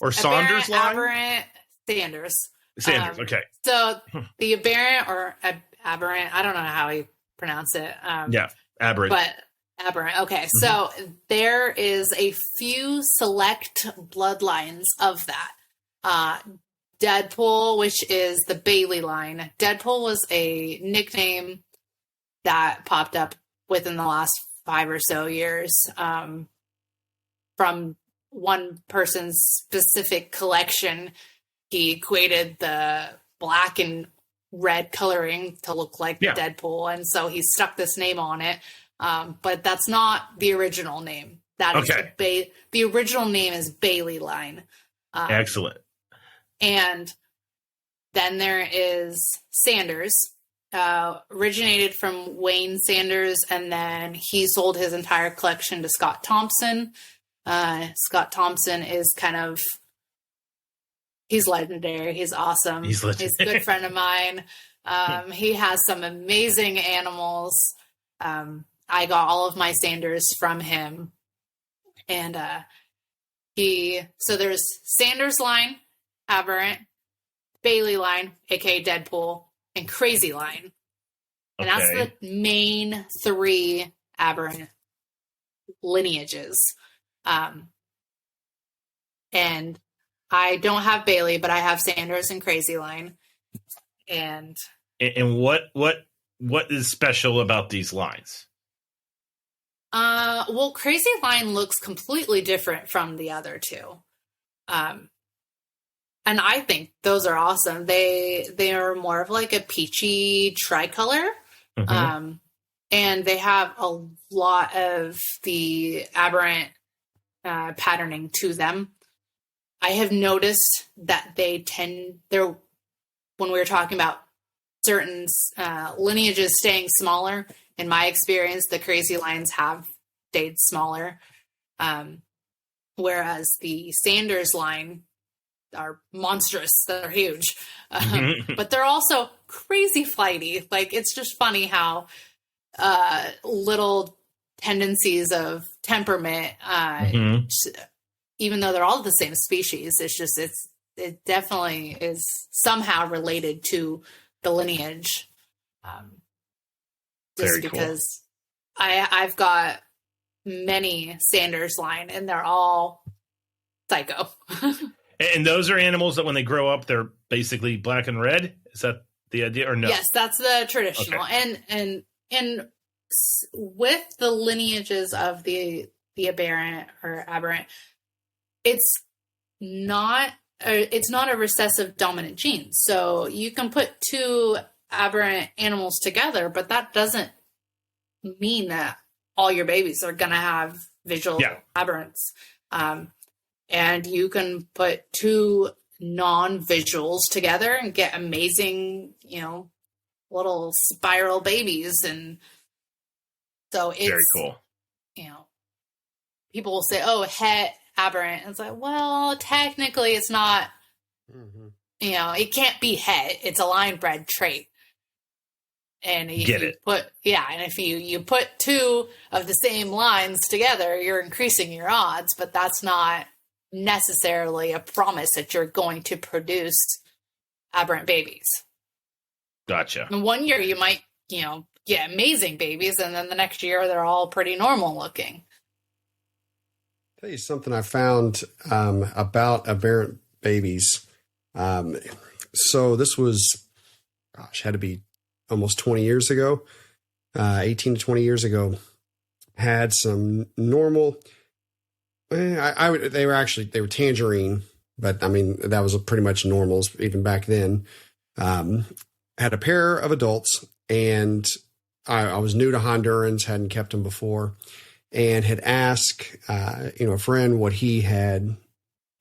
or Saunders line? Aberrant Sanders. Okay. So the aberrant or aberrant, I don't know how you pronounce it. Aberrant. But aberrant. Okay, so there is a few select bloodlines of that. Deadpool, which is the Bailey line. Deadpool was a nickname that popped up within the last 5 or so years from one person's specific collection. He equated the black and red coloring to look like Deadpool, and so he stuck this name on it. But that's not the original name. That is the original name is Bailey line. Excellent. And then there is Sanders, originated from Wayne Sanders, and then he sold his entire collection to Scott Thompson. Scott Thompson is he's legendary. He's awesome. He's a good friend of mine. He has some amazing animals. I got all of my Sanders from him. And so there's Sanders line, Aberrant, Bailey line, aka Deadpool, and Crazy line. And that's the main 3 Aberrant lineages. And I don't have Bailey, but I have Sanders and Crazy line. And what is special about these lines? Well, Crazy line looks completely different from the other 2. And I think those are awesome. They are more of like a peachy tricolor. And they have a lot of the aberrant patterning to them. I have noticed that when we were talking about certain lineages staying smaller, in my experience, the Crazy lines have stayed smaller. Whereas the Sanders line are monstrous. They're huge. But they're also crazy flighty. Like, it's just funny how little tendencies of temperament, even though they're all the same species, it definitely is somehow related to the lineage. Just because I've got many Sanders line and they're all psycho. And those are animals that when they grow up, they're basically black and red. Is that the idea or no? Yes, that's the traditional. Okay. And with the lineages of the aberrant or aberrant, it's not a recessive dominant gene. So you can put two aberrant animals together, but that doesn't mean that all your babies are going to have visual aberrants. And you can put two non-visuals together and get amazing, little spiral babies. And so it's very cool. People will say, "Oh, het aberrant." And it's like, well, technically it's not, it can't be het. It's a line bred trait. And if if you put two of the same lines together, you're increasing your odds, but that's not necessarily a promise that you're going to produce aberrant babies. Gotcha. In 1 year, you might, get amazing babies, and then the next year they're all pretty normal looking. I'll tell you something I found about aberrant babies. So this was, had to be almost 20 years ago, 18 to 20 years ago. Had some normal. They were tangerine, but I mean, that was pretty much normals even back then. Had a pair of adults, and I was new to Hondurans, hadn't kept them before, and had asked, a friend what he had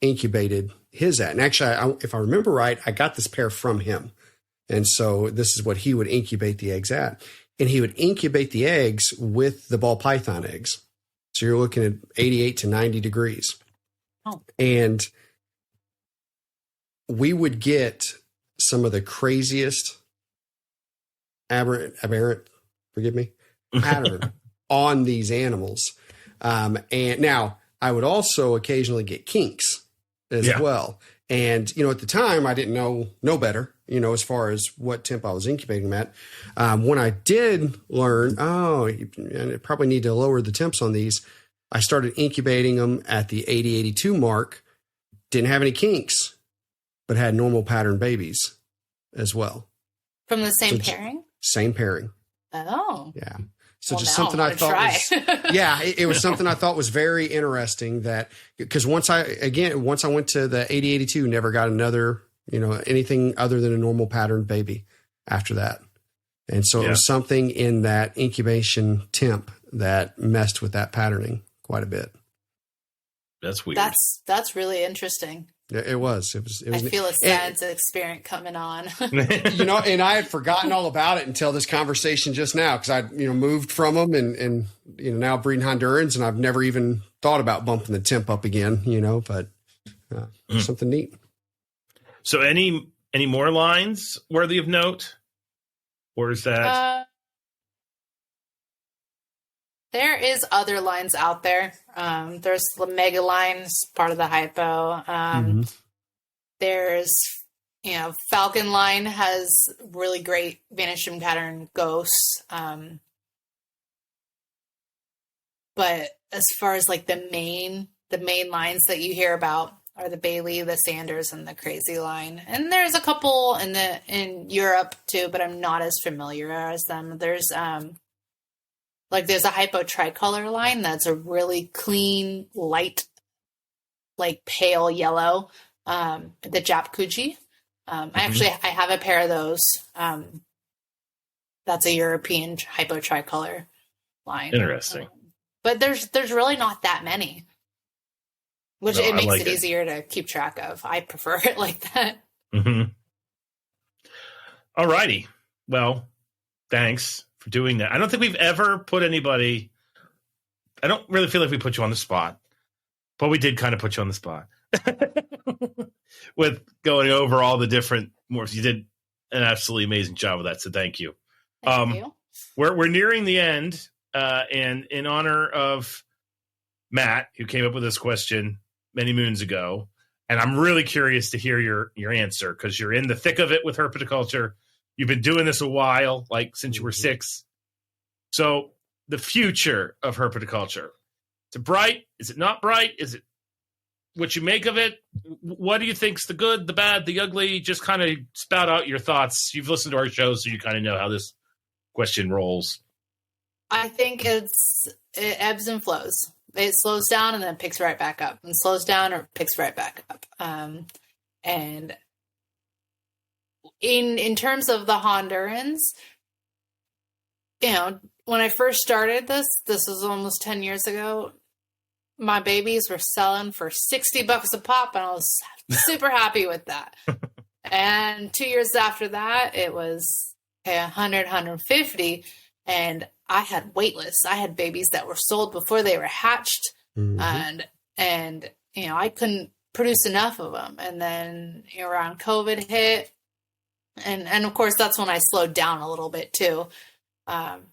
incubated his at. And actually, if I remember right, I got this pair from him. And so this is what he would incubate the eggs at. And he would incubate the eggs with the ball python eggs. So you're looking at 88 to 90 degrees. Oh. And we would get some of the craziest aberrant, forgive me, pattern on these animals. And now I would also occasionally get kinks as well. And, at the time I didn't know better, as far as what temp I was incubating them at. When I did learn, you probably need to lower the temps on these, I started incubating them at the 80, 82 mark. Didn't have any kinks, but had normal pattern babies as well. From the same pairing? Same pairing. Oh. Yeah. So just something I thought was, it was something I thought was very interesting, that because once I went to the 8082, never got another, anything other than a normal patterned baby after that. And so it was something in that incubation temp that messed with that patterning quite a bit. That's weird. That's really interesting. It was. I feel a sad experience coming on. And I had forgotten all about it until this conversation just now, because I, moved from them and now breeding Hondurans, and I've never even thought about bumping the temp up again, but something neat. So any more lines worthy of note? Or is that? There is other lines out there. There's the mega lines, part of the hypo. There's, Falcon line has really great vanishing pattern ghosts. But as far as like the main lines that you hear about are the Bailey, the Sanders, and the Crazy line. And there's a couple in Europe too, but I'm not as familiar as them. There's there's a hypo tricolor line that's a really clean, light, like pale yellow, the Japkuji. I have a pair of those. That's a European hypo tricolor line. Interesting. But there's really not that many, which it makes it easier to keep track of. I prefer it like that. Mm-hmm. All righty. Well, thanks for doing that. I don't think we've ever put anybody. I don't really feel like we put you on the spot, but we did kind of put you on the spot with going over all the different morphs. You did an absolutely amazing job with that, so thank you. Thank you. We're nearing the end, and in honor of Matt, who came up with this question many moons ago, and I'm really curious to hear your answer, because you're in the thick of it with herpetoculture. You've been doing this a while, like since you were 6. So the future of herpetoculture, is it bright? Is it not bright? Is it what you make of it? What do you think's the good, the bad, the ugly? Just kind of spout out your thoughts. You've listened to our show, so you kind of know how this question rolls. I think it ebbs and flows. It slows down and then picks right back up, and slows down or picks right back up. And in terms of the Hondurans, you know, when I first started this was almost 10 years ago. My babies were selling for $60 a pop, and I was super happy with that. And 2 years after that, it was 100, 150, and I had wait lists. I had babies that were sold before they were hatched, and you know, I couldn't produce enough of them. And then around COVID hit, and of course that's when I slowed down a little bit too. And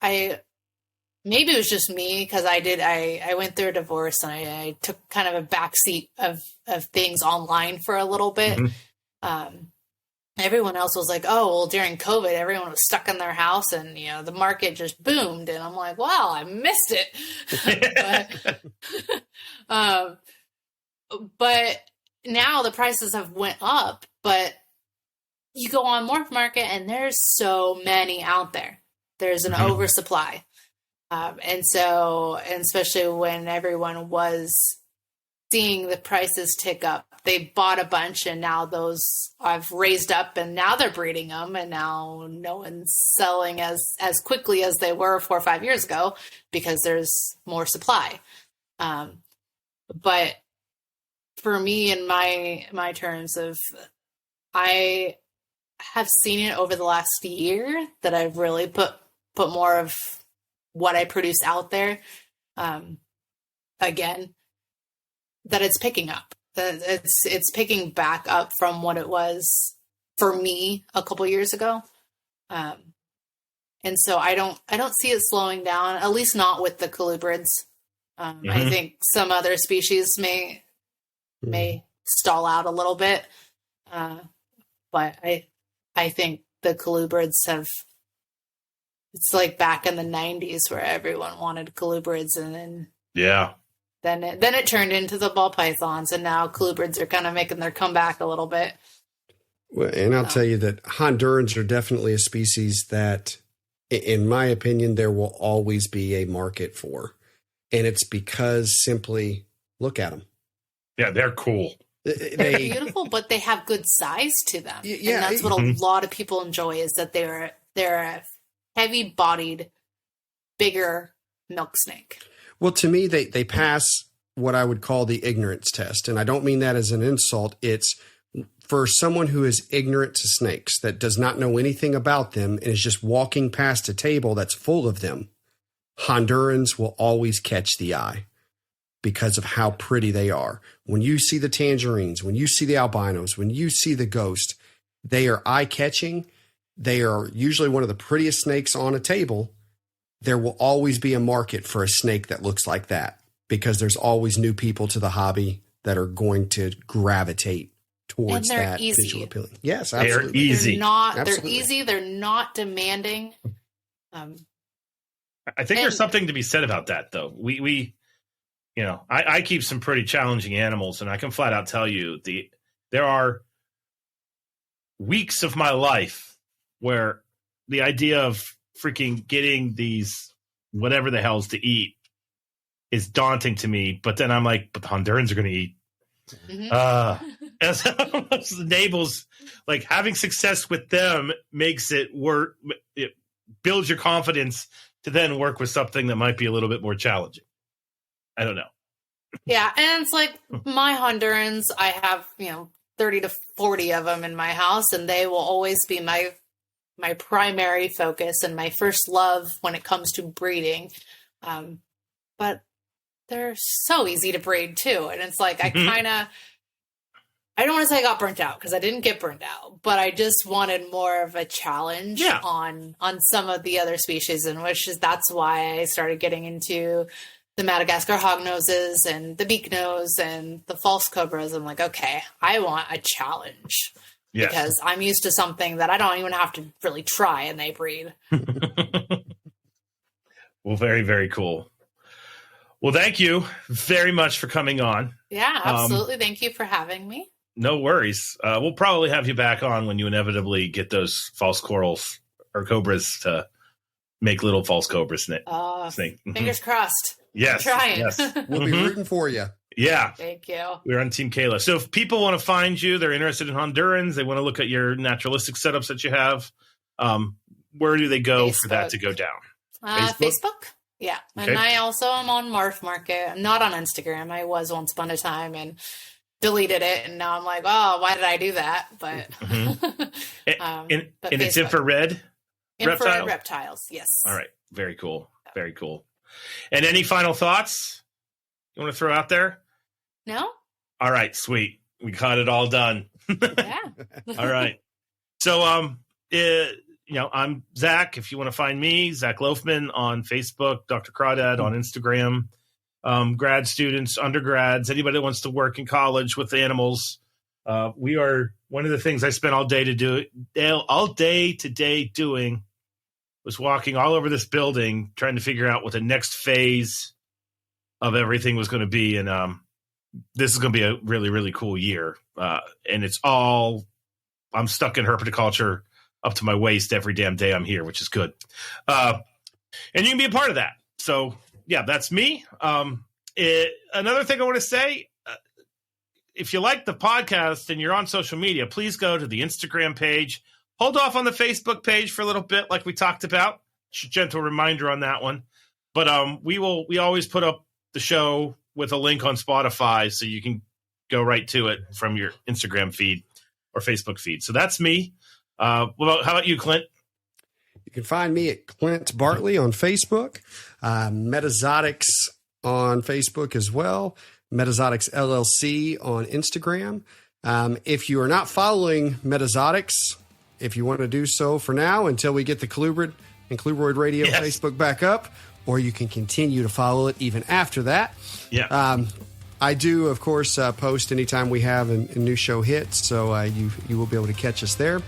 I, maybe it was just me, because I went through a divorce, and I took kind of a backseat of things online for a little bit. Everyone else was like, oh, well, during COVID, everyone was stuck in their house, and, you know, the market just boomed. And I'm like, wow, I missed it. But now the prices have went up, but you go on Morph Market and there's so many out there. There's an oversupply. And especially when everyone was seeing the prices tick up, they bought a bunch, and now those I've raised up, and now they're breeding them, and now no one's selling as quickly as they were 4 or 5 years ago, because there's more supply. But for me, in my terms of, I have seen it over the last year that I've really put more of what I produce out there. Again, that it's picking up. It's picking back up from what it was for me a couple years ago. And so I don't see it slowing down, at least not with the colubrids. I think some other species may stall out a little bit. But I think the colubrids have, it's like back in the 90s where everyone wanted colubrids, and then it turned into the ball pythons, and now colubrids are kind of making their comeback a little bit. Well, and I'll tell you that Hondurans are definitely a species that, in my opinion, there will always be a market for. And it's because simply, look at them. Yeah, they're cool. They're beautiful, but they have good size to them. Yeah, and that's what a lot of people enjoy, is that they're a heavy-bodied, bigger milk snake. Well, to me, they pass what I would call the ignorance test. And I don't mean that as an insult. It's for someone who is ignorant to snakes, that does not know anything about them and is just walking past a table that's full of them. Hondurans will always catch the eye because of how pretty they are. When you see the tangerines, when you see the albinos, when you see the ghost, they are eye-catching. They are usually one of the prettiest snakes on a table. There will always be a market for a snake that looks like that, because there's always new people to the hobby that are going to gravitate towards that visual appealing. Yes, absolutely. They're easy. They're easy. They're not demanding. I think there's something to be said about that, though. We you know, I keep some pretty challenging animals, and I can flat out tell you there are weeks of my life where the idea of freaking getting these whatever the hell's to eat is daunting to me. But then I'm like, but the Hondurans are going to eat. As the nabals, like, having success with them makes it work. It builds your confidence to then work with something that might be a little bit more challenging. I don't know. Yeah, and it's like my Hondurans, I have, 30 to 40 of them in my house, and they will always be my primary focus and my first love when it comes to breeding. But they're so easy to breed too. And it's like, I don't want to say I got burnt out, because I didn't get burnt out, but I just wanted more of a challenge on some of the other species, and that's why I started getting into the Madagascar hognoses and the beak nose and the false cobras. I'm like, okay, I want a challenge. Yes. Because I'm used to something that I don't even have to really try, and they breed. Well, very, very cool. Well, thank you very much for coming on. Yeah, absolutely. Thank you for having me. No worries. We'll probably have you back on when you inevitably get those false corals or cobras to make little false cobra snake. Fingers crossed. Yes. I'm trying. Yes. We'll be rooting for you. Yeah. Thank you. We're on Team Kayla. So if people want to find you, they're interested in Hondurans, they want to look at your naturalistic setups that you have, where do they go for that to go down? Facebook? Yeah. Okay. And I also am on Marf Market. I'm not on Instagram. I was once upon a time and deleted it. And now I'm like, oh, why did I do that? But, and it's infrared? Infrared reptiles. Yes. All right. Very cool. Very cool. And any final thoughts you want to throw out there? No. All right. Sweet. We got it all done. Yeah. All right. So, I'm Zach. If you want to find me, Zach Loafman on Facebook, Dr. Crawdad on Instagram. Grad students, undergrads, anybody that wants to work in college with animals. We are one of the things I spent all day today doing was walking all over this building, trying to figure out what the next phase of everything was going to be. And this is going to be a really, really cool year. And I'm stuck in herpetoculture up to my waist every damn day I'm here, which is good. And you can be a part of that. So yeah, that's me. Another thing I want to say, if you like the podcast and you're on social media, please go to the Instagram page. Hold off on the Facebook page for a little bit, like we talked about. Gentle reminder on that one. But we always put up the show with a link on Spotify, so you can go right to it from your Instagram feed or Facebook feed. So that's me. How about you, Clint? You can find me at Clint Bartley on Facebook, Metazotics on Facebook as well, Metazotics LLC on Instagram. If you are not following Metazotics, if you want to do so for now until we get the Colubrid and Colubroid Radio Facebook back up, or you can continue to follow it even after that. Yeah. I do, of course, post anytime we have a new show hit, so you will be able to catch us there.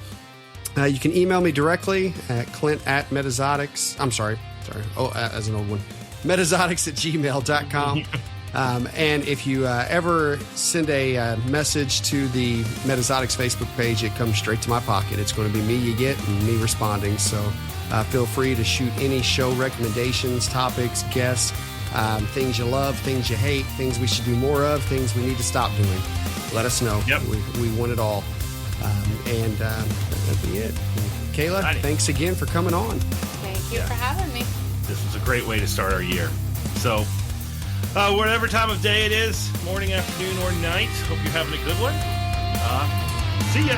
You can email me directly at clint@metazotics. I'm sorry. As an old one. Metazotics@gmail.com. And if you ever send a message to the Metazotics Facebook page, it comes straight to my pocket. It's going to be me you get and me responding. So feel free to shoot any show recommendations, topics, guests, things you love, things you hate, things we should do more of, things we need to stop doing. Let us know. Yep. We want it all. And that'll be it. Kayla, thanks again for coming on. Thank you for having me. This was a great way to start our year. So, whatever time of day it is, morning, afternoon, or night, hope you're having a good one. See ya.